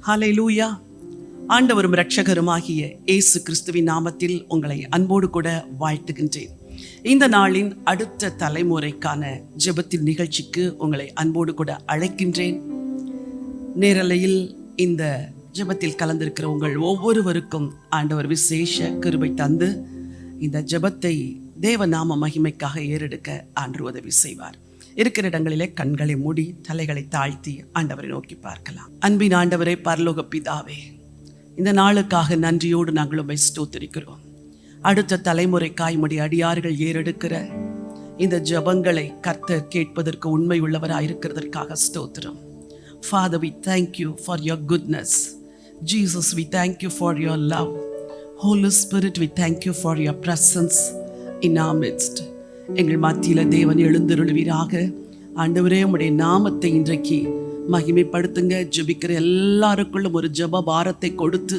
ஹல்லேலூயா. ஆண்டவரும் இரட்சகருமாகிய இயேசு கிறிஸ்துவின் நாமத்தில் உங்களை அன்போடு கூட வாழ்த்துகின்றேன். இந்த நாளின் அடுத்த தலைமுறைக்கான ஜெபத்தின் நிகழ்ச்சிக்கு உங்களை அன்போடு கூட அழைக்கின்றேன். நேரலையில் இந்த ஜெபத்தில் கலந்திருக்கிற உங்கள் ஒவ்வொருவருக்கும் ஆண்டவர் விசேஷ கிருபை தந்து இந்த ஜெபத்தை தேவ நாம மகிமைக்காக ஏறெடுக்க ஆண்டவர் உதவி செய்வார். இருக்கிற இடங்களிலே கண்களை மூடி தலைகளை தாழ்த்தி ஆண்டவரை நோக்கி பார்க்கலாம். அன்பின் ஆண்டவரே, பரலோக பிதாவே, இந்த நாளுக்காக நன்றியோடு நாங்கள் உம்மை ஸ்தோத்திரிக்கிறோம். அடுத்த தலைமுறைக்காய் உம்முடைய அடியார்கள் ஏறெடுக்கிற இந்த ஜெபங்களை கர்த்தர் கேட்பதற்கு உண்மை உள்ளவராயிருக்கிறதற்காக ஸ்தோத்திரம். Father, we thank you for your goodness. Jesus, we thank you for your love. Holy Spirit, we thank you for your presence in our midst. எங்கள் மத்தியில் தேவன் எழுந்தருளுவீராக. ஆண்டவரே, உம்முடைய நாமத்தை இன்றைக்கு மகிமைப்படுத்துங்க. ஜெபிக்கிற எல்லாருக்குள்ளும் ஒரு ஜெப பாரத்தை கொடுத்து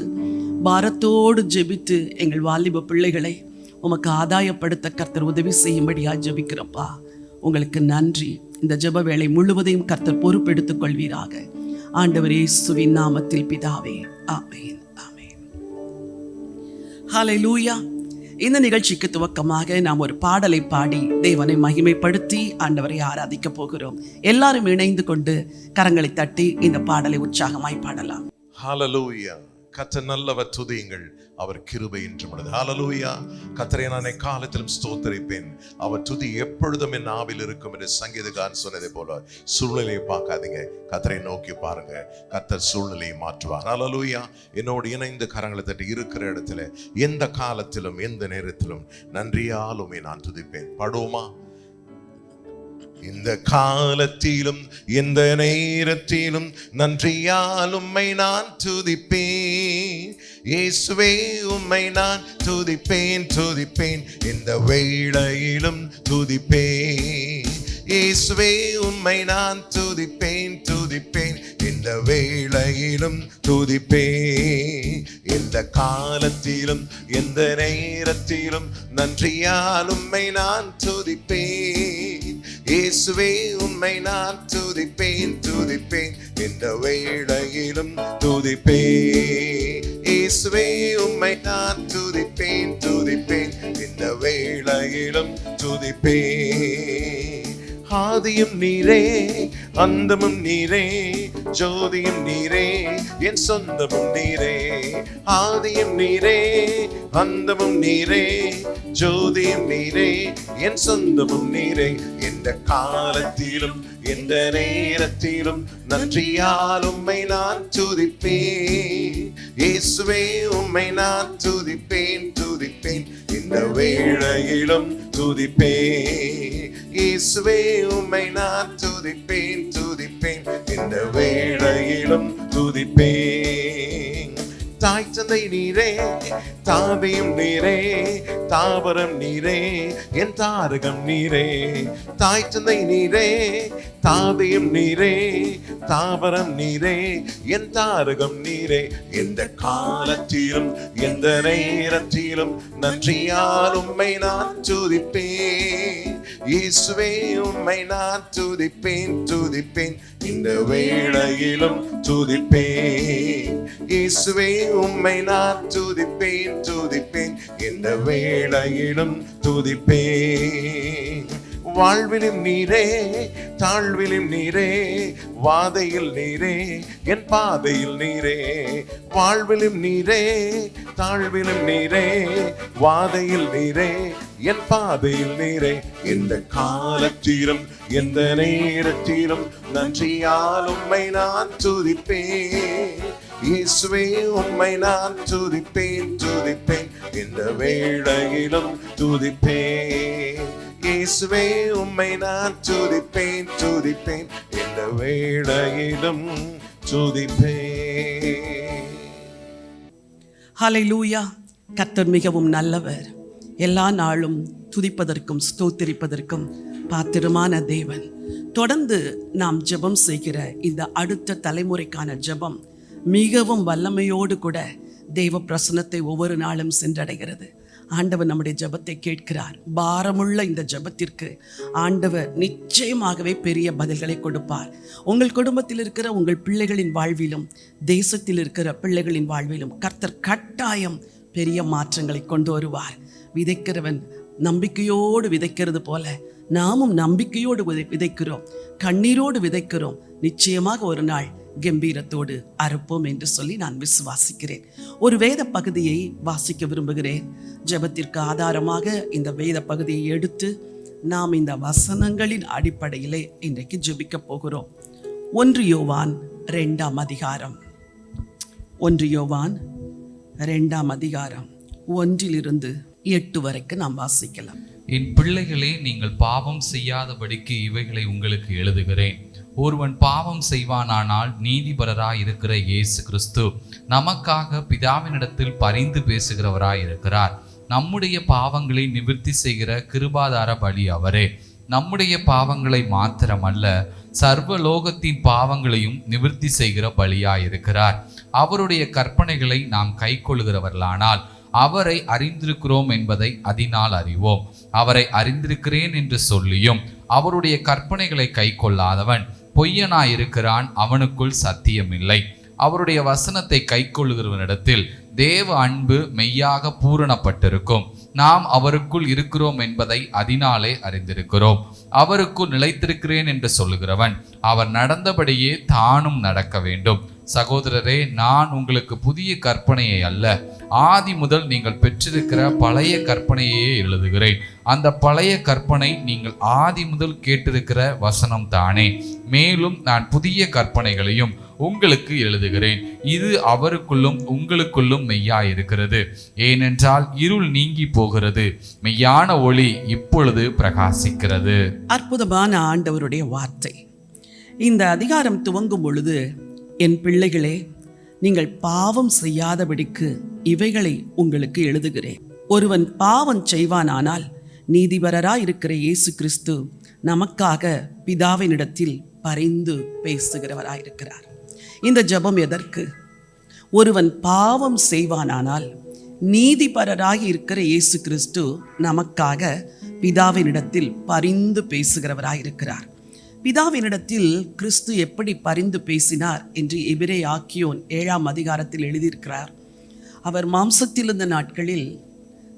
பாரத்தோடு ஜெபித்து எங்கள் வாலிப பிள்ளைகளை உமக்கு ஆதாயப்படுத்த கர்த்தர் உதவி செய்யும்படியா ஜெபிக்கிறப்பா. உங்களுக்கு நன்றி. இந்த ஜெப வேளை முழுவதையும் கர்த்தர் பொறுப்பெடுத்துக் கொள்வீராக. ஆண்டவர் இயேசுவின் நாமத்தில் பிதாவே, ஆமென், ஆமென். ஹல்லேலூயா. இந்த நிகழ்ச்சிக்கு துவக்கமாக நாம் ஒரு பாடலை பாடி தேவனை மகிமைப்படுத்தி ஆண்டவரை ஆராதிக்க போகிறோம். எல்லாரும் இணைந்து கொண்டு கரங்களை தட்டி இந்த பாடலை உற்சாகமாய் பாடலாம். ஹல்லேலூயா. கர்த்தர் நல்லவர், துதியுங்கள், அவர் கிருபை என்றும் உள்ளது. ஹல்லேலூயா. கர்த்தரை நான் எக்காலத்திலும் ஸ்தோத்திரிப்பேன், அவர் துதி எப்பொழுதும் என் நாவில் இருக்கும் என்று சங்கீதக்காரன் சொன்னதை போல சூழ்நிலையை பார்க்காதீங்க, கர்த்தரை நோக்கி பாருங்க. கர்த்தர் சூழ்நிலையை மாற்றுவார். ஹல்லேலூயா. என்னோடு இணைந்து கரங்களை தட்டி இருக்கிற இடத்துல எந்த காலத்திலும் எந்த நேரத்திலும் நன்றியாலுமே நான் துதிப்பேன். பாடுவோமா? இந்த காலத்திலும் எந்த நேரத்திலும் நன்றியால் உம்மை நான் துதிப்பேன். இயேசுவே, உம்மை நான் துதிப்பேன், துதிப்பேன். இந்த வேளையிலும் துதிப்பேன். இயேசுவே, உம்மை நான் துதிப்பேன், துதிப்பேன். இந்த வேளையிலும் துதிப்பேன். இந்த காலத்திலும் எந்த நேரத்திலும் நன்றியால் உம்மை நான் துதிப்பேன். இயேசுவே, உம்மை நான் துதிப்பேன், துதிப்பேன். இந்த வேளையிலும் துதிப்பேன். இயேசுவே, உம்மை நான் துதிப்பேன், துதிப்பேன். இந்த வேளையிலும் துதிப்பேன். ஆதியும் நீரே, அந்தமும் நீரே, ஜோதியும் நீரே, என் சொந்தமும் நீரே. ஆதியும் நீரே, அந்தமும் நீரே, ஜோதியும் நீரே, என் சொந்தமும் நீரே. எந்த காலத்திலும் எந்த நேரத்திலும் நன்றியால் உம்மை நான் துதிப்பேன். இயேசுவே, உம்மை நான் துதிப்பேன், துதிப்பேன். இந்த வேளையிலும் துதிப்பேன். இயேசுவே, உம்மை நான் துதிப்பேன், துதிப்பேன். இந்த வேளையிலும் துதிப்பேன். தாய் தந்தை நீரே, தாபியும் நீரே, தாவரம் நீரே, என் தாரகம் நீரே. தாய் தந்தை நீரே, தாபியும் நீரே, தாவரம் நீரே, என் தாரகம் நீரே. எந்த காலத்திலும் எந்த நேரத்திலும் நன்றியால் உம்மை நான் துதிப்பேன். இயேசுவே, உம்மை நான் துதிப்பேன், துதிப்பேன். இந்த வேளையிலும் துதிப்பேன். இயேசுவே, உம்மை நான் துதிப்பேன், துதிப்பேன். இந்த வேளையிலும் துதிப்பேன். வாழ்விலும் நீரே, தாழ்விலும் நீரே, வாதையில் நீரே, என் பாதையில் நீரே. வாழ்விலும் நீரே, தாழ்விலும் நீரே, வாதையில் நீரே, என் பாதையில் நீரே. எந்த காலத்திலும் எந்த நேரத்திலும் நன்றியால் உம்மை நான் துதிப்பேன். இயேசுவே, உம்மை நான் துதிப்பேன், துதிப்பேன். இந்த வேளையிலும் துதிப்பேன். இயேசுவே, உம்மை நான் துதிப்பேன், துதிப்பேன். இந்த வேளையிலும் துதிப்பேன். ஹல்லேலூயா. கர்த்தர் மிகவும் நல்லவர். எல்லா நாளும் துதிப்பதற்கும் ஸ்தோத்திரிப்பதற்கும் பாத்திரமான தேவன். தொடர்ந்து நாம் ஜெபம் செய்கிற இந்த அடுத்த தலைமுறைக்கான ஜெபம் மிகவும் வல்லமையோடு கூட தெய்வ பிரசன்னத்தை ஒவ்வொரு நாளும் சென்றடைகிறது. ஆண்டவர் நம்முடைய ஜெபத்தை கேட்கிறார். பாரமுள்ள இந்த ஜெபத்திற்கு ஆண்டவர் நிச்சயமாகவே பெரிய பதில்களை கொடுப்பார். உங்கள் குடும்பத்தில் இருக்கிற உங்கள் பிள்ளைகளின் வாழ்விலும் தேசத்தில் இருக்கிற பிள்ளைகளின் வாழ்விலும் கர்த்தர் கட்டாயம் பெரிய மாற்றங்களை கொண்டு வருவார். விதைக்கிறவன் நம்பிக்கையோடு விதைக்கிறது போல நாமும் நம்பிக்கையோடு விதைக்கிறோம், கண்ணீரோடு விதைக்கிறோம். நிச்சயமாக ஒரு நாள் கம்பீரத்தோடு அறுப்போம் என்று சொல்லி நான் விசுவாசிக்கிறேன். ஒரு வேத பகுதியை வாசிக்க விரும்புகிறேன். ஜெபத்திற்கு ஆதாரமாக இந்த வேத பகுதியை எடுத்து நாம் இந்த வசனங்களின் அடிப்படையிலே இன்றைக்கு ஜெபிக்க போகிறோம். 1 யோவான் 2ஆம் அதிகாரம், 1 யோவான் 2ஆம் அதிகாரம் 1 - 8 வரைக்கும் நாம் வாசிக்கலாம். என் பிள்ளைகளே, நீங்கள் பாவம் செய்யாதபடிக்கு இவைகளை உங்களுக்கு எழுதுகிறேன். ஒருவன் பாவம் செய்வானானால் நீதிபரராய் இருக்கிற இயேசு கிறிஸ்து நமக்காக பிதாவினிடத்தில் பரிந்து பேசுகிறவராய் இருக்கிறார். நம்முடைய பாவங்களை நிவர்த்தி செய்கிற கிருபாதார பலி அவரே. நம்முடைய பாவங்களை மாத்திரமல்ல, சர்வலோகத்தின் பாவங்களையும் நிவர்த்தி செய்கிற பலியாயிருக்கிறார். அவருடைய கற்பனைகளை நாம் கைக்கொள்கிறவர்களானால் அவரை அறிந்திருக்கிறோம் என்பதை அதனால் அறிவோம். அவரை அறிந்திருக்கிறேன் என்று சொல்லியும் அவருடைய கற்பனைகளை கைக்கொள்ளாதவன் பொய்யனாயிருக்கிறான், அவனுக்குள் சத்தியமில்லை. அவருடைய வசனத்தை கைக்கொள்ளுகிறவனிடத்தில் தேவ அன்பு மெய்யாக பூரணப்பட்டிருக்கும். நாம் அவருக்குள் இருக்கிறோம் என்பதை அதனாலே அறிந்திருக்கிறோம். அவருக்குள் நிலைத்திருக்கிறேன் என்று சொல்லுகிறவன் அவர் நடந்தபடியே தானும் நடக்க வேண்டும். சகோதரரே, நான் உங்களுக்கு புதிய கற்பனையை அல்ல, ஆதி முதல் நீங்கள் பெற்றிருக்கிற பழைய கற்பனையே எழுதுகிறேன். அந்த பழைய கற்பனை நீங்கள் ஆதி முதல் கேட்டிருக்கிற வசனம் தானே. மேலும் நான் புதிய கற்பனைகளையும் உங்களுக்கு எழுதுகிறேன். இது அவருக்குள்ளும் உங்களுக்குள்ளும் மெய்யாயிருக்கிறது. ஏனென்றால் இருள் நீங்கி போகிறது, மெய்யான ஒளி இப்பொழுது பிரகாசிக்கிறது. அற்புதமான ஆண்டவருடைய வார்த்தை. இந்த அதிகாரம் துவங்கும் பொழுது, என் பிள்ளைகளே, நீங்கள் பாவம் செய்யாதபடிக்கு இவைகளை உங்களுக்கு எழுதுகிறேன். ஒருவன் பாவம் செய்வானானால் நீதிபரராய் இருக்கிற இயேசு கிறிஸ்து நமக்காக பிதாவினிடத்தில் பரிந்து பேசுகிறவராயிருக்கிறார். இந்த ஜெபம் எதற்கு? ஒருவன் பாவம் செய்வானானால் நீதிபரராகி இருக்கிற இயேசு கிறிஸ்து நமக்காக பிதாவினிடத்தில் பரிந்து பேசுகிறவராயிருக்கிறார். பிதாவினிடத்தில் கிறிஸ்து எப்படி பரிந்து பேசினார் என்று எபிரேயர் 7ஆம் அதிகாரத்தில் எழுதியிருக்கிறார். அவர் மாம்சத்தில் இருந்த நாட்களில்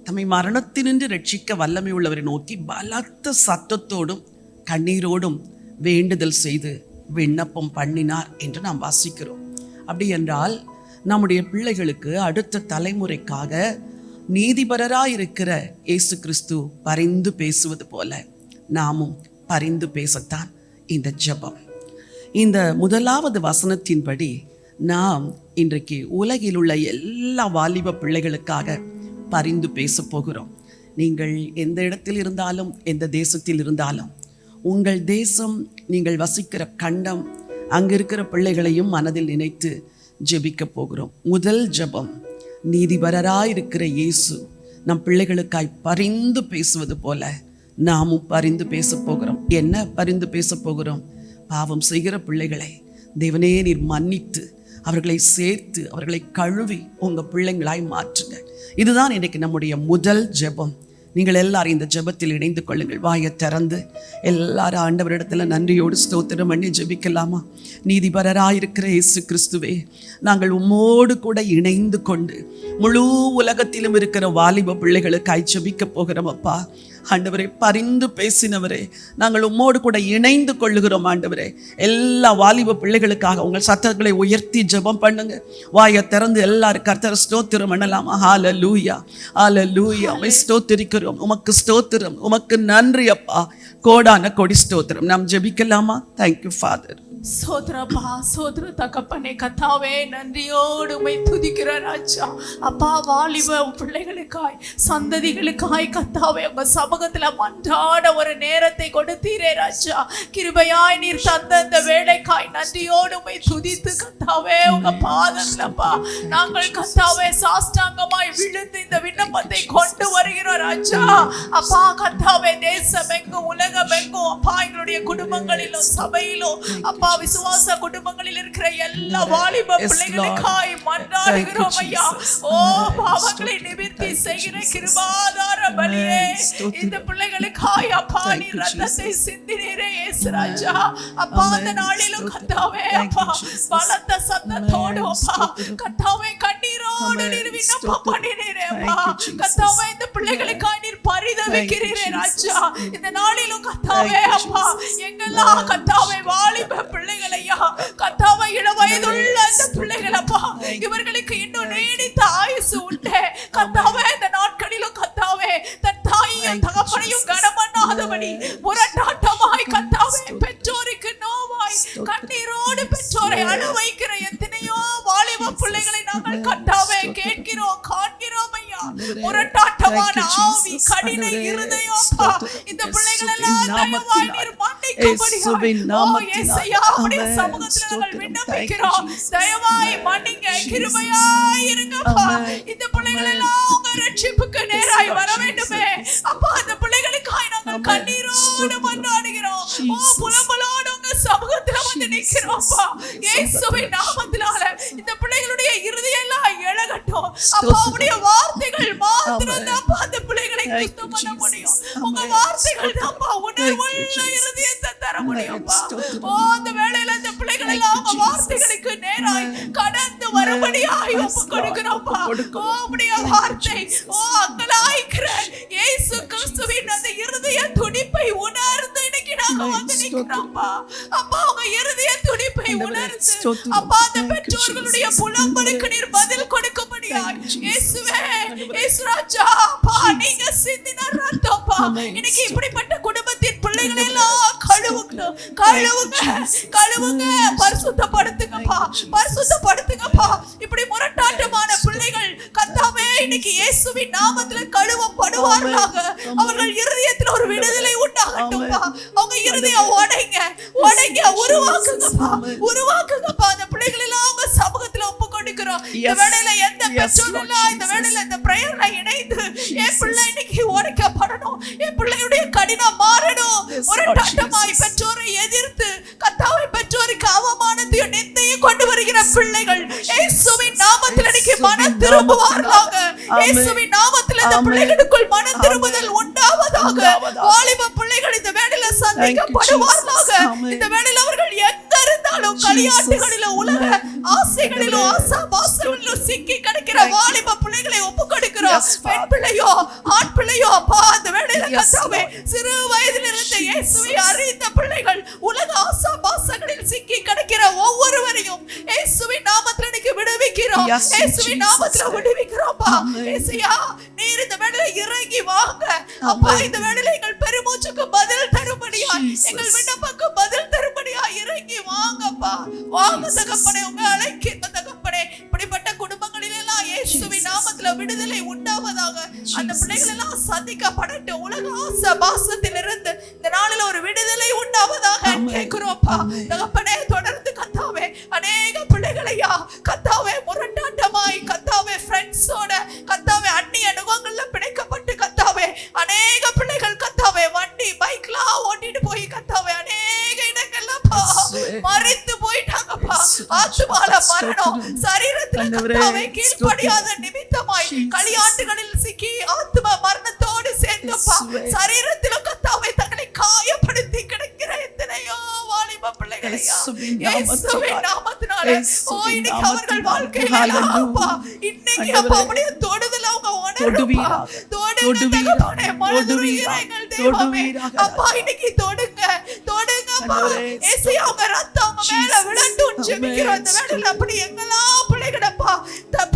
தம்மை மரணத்தினின்று ரட்சிக்க வல்லமை உள்ளவரை நோக்கி பலத்த சத்தத்தோடும் கண்ணீரோடும் வேண்டுதல் செய்து விண்ணப்பம் பண்ணினார் என்று நாம் வாசிக்கிறோம். அப்படி என்றால் நம்முடைய பிள்ளைகளுக்கு, அடுத்த தலைமுறைக்காக நீதிபரராயிருக்கிற இயேசு கிறிஸ்து பரிந்து பேசுவது போல நாமும் பரிந்து பேசத்தான் இந்த ஜெபம். இந்த முதலாவது வசனத்தின்படி நாம் இன்றைக்கு உலகில் உள்ள எல்லா வாலிப பிள்ளைகளுக்காக பரிந்து பேச போகிறோம். நீங்கள் எந்த இடத்தில் இருந்தாலும், எந்த தேசத்தில் இருந்தாலும், உங்கள் தேசம், நீங்கள் வசிக்கிற கண்டம், அங்கிருக்கிற பிள்ளைகளையும் மனதில் நினைத்து ஜெபிக்க போகிறோம். முதல் ஜெபம், நீதிபரராயிருக்கிற இயேசு நம் பிள்ளைகளுக்காய் பரிந்து பேசுவது போல நாமும் பரிந்து பேச போகிறோம். என்ன பரிந்து பேச போகிறோம்? பாவம் செய்கிற பிள்ளைகளை தேவனே நீர் மன்னித்து அவர்களை சேர்த்து அவர்களை கழுவி உங்கள் பிள்ளைங்களாய் மாற்றுங்க. இதுதான் இன்றைக்கு நம்முடைய முதல் ஜெபம். நீங்கள் எல்லாரும் இந்த ஜெபத்தில் இணைந்து கொள்ளுங்கள். வாயை திறந்து எல்லாரும் ஆண்டவரிடத்தில் நன்றியோடு ஸ்தோத்திரம் பண்ணி ஜெபிக்கலாமா? நீதிபரராயிருக்கிற இயேசு கிறிஸ்துவே, நாங்கள் உம்மோடு கூட இணைந்து கொண்டு முழு உலகத்திலும் இருக்கிற வாலிப பிள்ளைகளுக்காய் ஜெபிக்க போகிறோம். அப்பா ஆண்டவரே, பரிந்து பேசினவரே, நாங்கள் உம்மோடு கூட இணைந்து கொள்ளுகிறோம். ஆண்டவரே, எல்லா வாலிப பிள்ளைகளுக்காக உங்கள் சத்தங்களை உயர்த்தி ஜெபம் பண்ணுங்க. வாயை திறந்து எல்லாரும் கர்த்தரை ஸ்தோத்திரம் பண்ணலாமா? ஹல்லேலூயா, ஹல்லேலூயா. உம்மை ஸ்தோத்திரிக்கிறோம், உமக்கு ஸ்தோத்திரம், உமக்கு நன்றி அப்பா. கோடான கொடி ஸ்தோத்திரம். நாம் ஜெபிக்கலாமா? Thank you father. சோதரப்பா, சோதர தகப்பனே, கத்தாவே, நன்றியோடு உம்மை துதிக்கிற ராஜா. அப்பா, வாலிப பிள்ளைகளுக்காய், சந்ததிகளுக்காய் கத்தாவே உங்க சமூகத்துல மன்றாட ஒரு நேரத்தை கொடுத்தீரே ராஜா. கிருபையாய் நீர் தந்த இந்த வேலைக்காய் நன்றியோடு உம்மை துதித்து கத்தாவே உங்க பாதங்களப்பா நாங்கள் கத்தாவே சாஷ்டாங்கமாய் விழுந்து இந்த விண்ணப்பத்தை கொண்டு வருகிறோம் ராஜா. அப்பா கர்த்தாவே, தேசமெங்கும் உலகமெங்கும் அப்பா எங்களுடைய குடும்பங்களிலும் சபையிலும் அப்பா விசுவாச குடும்பங்களில் இருக்கிற எல்லா வாலிப பிள்ளைகளுக்காய் மன்றாடுகிறோம் ஐயா. ஓ பாவங்களை நிவர்த்தி செய்கிற கிருபாதார பலியே, இந்த பிள்ளைகளுக்காய் அப்பா நீ ரத்தத்தை சிந்தினீரே இயேசு ராஜா. அப்பா அந்த நாளிலும் கர்த்தாவே அப்பா பலத்த சத்தத்தோடு அப்பா கர்த்தாவே கண்ணீரோடு நீர் விண்ணப்பம் பண்ணினீரே அப்பா. கர்த்தாவே இந்த பிள்ளைகளுக்காய் நீர் பரிதவிக்கிறீரே ராஜா. இந்த நாளிலும் கர்த்தாவே அப்பா எங்கெல்லாம் கர்த்தாவே வாலிப பிள்ளைகளையா கர்த்தாவே இள வயதுள்ள இந்த பிள்ளைகள் அப்பா இவர்களுக்கு இன்னும் நீடித்த ஆயுசு உண்டு கர்த்தாவே. இந்த நாட்களிலும் கர்த்தாவே தன் தாயையும் தகப்பனையும் கனமண்ணாதபடி முரட்டாட்டமாய் கர்த்தாவே பெற்றோருக்கு நோவாய் கண்ணீரோடு பெற்றோரை அழ வைக்கிற எத்தனையோ வாலிப பிள்ளைகளை நாங்கள் கர்த்தாவே கேட்கிறோம் காண்கிறோம் ஐயா. முரட்டாட்டமான ஆவி கடின இருதயம் அப்பா இந்த பிள்ளைகள் எல்லாம் தயவாய் நீர் மன்னிக்கும்படியாய் ஓ இயேசையா உம்முடைய சமூகத்தில் நாங்கள் விண்ணப்பிக்கிறோம். தயவாய் மன்னிங்க, கிருபையாய் இருங்கப்பா. இந்த பிள்ளைகள் எல்லாம் உங்க ரட்சிப்புக்கு நேராய் வர வேண்டுமே அப்பா. அந்த பிள்ளைகளுக்காய் நாங்கள் கண்ணீரோடு மன்றாடுகிறோம். ஓ புலம்பலோடு உங்க சமூகத்தில் வந்து நிற்கிறோம்ப்பா. இயேசுவின் நாமத்தினால இந்த பிள்ளைகளுடைய இருதயம் எல்லாம் எழகட்டும் அப்பா. உடைய வார்த்தைகள் மாத்திரம் தான் அந்த பிள்ளைகளை சுத்தம் பண்ண முடியும். உங்க வார்த்தைகள் தான்ப்பா உணர்வுள்ள இருதயத்தை தர முடியும்ப்பா. ஓ அந்த வேளையில இந்த பிள்ளைகள் எல்லாம் உங்க வார்த்தைகளுக்கு நேராய் கடந்து வரும்படியாய் ஒப்பு கொடுக்கிறோம்ப்பா. ஓ உடைய வார்த்தை ஓ அங்கலாய்க்கிற இயேசு கிறிஸ்துவின் அந்த இருதய துடிப்பை உணர்ந்து இன்னைக்கு நாங்க வந்து நிக்கிறோம்ப்பா. அப்பா உங்க இருதய துடிப்பை உணர்ந்து அப்பா அந்த பெற்றோர்களுடைய புலம்பலுக்கு நீர் பதில் கொடுக்கும்படியாய் இயேசுவே இயேசு ராஜா அப்பா நீங்க சிந்தின ரத்தம்ப்பா இன்னைக்கு இப்படிப்பட்ட குடும்பத்தின் பிள்ளைகளை எல்லாம் கழுவுங்க கழுவுங்க கழுவுங்க, பரிசுத்தப்படுத்துங்கப்பா பரிசுத்தப்படுத்துங்கப்பா. இப்படி முரட்டாட்டமான பிள்ளைகள் கர்த்தாவே இன்னைக்கு இயேசுவின் நாமத்துல கழுவப்படுவார்களாக. அவர்கள் இருதயத்தில் ஒரு விடுதலை உண்டாகட்டும்ப்பா. அவங்க இருதயம் உடைங்க உடைங்க, உருவாக்குங்கப்பா உருவாக்குங்கப்பா. அந்த பிள்ளைகள் எல்லாம் அவங்க சமூகத்துல ஒப்பு கொடுக்கிறோம். இந்த வேளையில எந்த பெற்றோர்கள் இந்த வேளையில இந்த பிரேயர்ல இணைந்து என் பிள்ளை இன்னைக்கு உடைக்கப்படணும், என் பிள்ளையுடைய கடினம் மாறணும். முரட்டாட்டமாய் பெற்றோரை எதிர்த்து கர்த்தாவே பெற்றோருக்கு அவமானத்தையும் நிந்தையும் கொண்டு வருகிற பிள்ளைகள் இயேசுவின் நாமத்தில் இன்னைக்கு மனம் திரும்புவார்களாக. இயேசுவின் நாமத்தில் இந்த பிள்ளைகளுக்குள் மனம் திரும்புதல் உண்டாவதாக. வாலிப பிள்ளைகள் இந்த வேளையில சந்திக்கப்படுவார்களாக. இந்த வேளையில அவர்கள் எங்க இருந்தாலும் களியாட்டுகளிலும் உலக ஆசைகளிலும் ஆசாபாசங்களிலும் சிக்கி கிடக்கிற வாலிப பிள்ளைகளை ஒப்பு கொடுக்கிறோம். பெண் பிள்ளையோ ஆண் பிள்ளையோ அப்பா அந்த வேளையில கர்த்தாவே சிறு வயதிலிருந்து இயேசுவை அறிந்த பிள்ளைகள் உலக ஆசாபாசங்களில் சிக்கி கிடக்கிற ஒவ்வொருவரையும் இயேசுவின் நாமத்தில் இன்னைக்கு விடுவிக்கிறோம். இயேசுவின் நாமத்தில் விடுவிக்கிறோம்ப்பா. இயேசுயா நீர் இந்த வேளையில இறங்கி வாங்க அப்பா. இந்த வேளையில எங்கள் பெருமூச்சுக்கு பதில் தரும்படியாய் எங்கள் விண்ணப்பக்கு பதில் தரும்படியாய் இறங்கி வாங்கப்பா. வாங்க தகப்பனே, உங்க அழைக்கின்ற தகப்பனே. இப்படிப்பட்ட குடும்பங்களில் எல்லாம் இயேசுவின் நாமத்துல விடுதலை உண்டாவதாக. அந்த பிள்ளைகள் எல்லாம் சந்திக்கப்படட்டும். உலக ஆசாபாசத்திலிருந்து இந்த நாளில் ஒரு விடுதலை உண்டாவதாக கேட்கிறோம்ப்பா தகப்பனே. தொடர்ந்து கர்த்தாவே அநேக பிள்ளைகளையா கர்த்தாவே முரட்டாட்டமாய் கர்த்தாவே ஃப்ரெண்ட்ஸோட கர்த்தாவே அந்நிய அனுபவங்கள்ல பிணைக்கப்பட்டு கர்த்தாவே அநேக பிள்ளைகள் கர்த்தாவே வண்டி பைக்லாம் ஓட்டிட்டு போய் கர்த்தாவே அநேக இடங்கள்லப்பா மறித்து போயிட்டாங்கப்பா. ஆத்துமால மரணம், சரீரத்துல கர்த்தாவே கீழ்ப்படியாத நிமித்தமாய் களியாட்டுகளில் சிக்கி ஆத்தும மரணத்தோடு சேர்ந்தப்பா. சரீரத்திலும் கர்த்தாவே தங்களை காயப்படுத்தி கிடக்கிற எத்தனையோ வாலிப பிள்ளைகளையா இயேசுவின் நாமத்தினாலே ஓ இன்னைக்கு அவர்கள் வாழ்க்கையில அப்பா இன்னைக்கு அப்பா அப்படியே தொடுதல அவங்க உணர்வுப்பா. தொடுங்க தகப்பனே, மனதுருகிறீர்கள் தெய்வமே அப்பா. இன்னைக்கு தொடுங்க தொடுங்கப்பா. இயேசுயா உங்க ரத்தம் அவங்க மேல விழட்டும் ஜெபிக்கிறோம். இந்த வேளையில அப்படி எங்கெல்லாம் பிள்ளைகளப்பா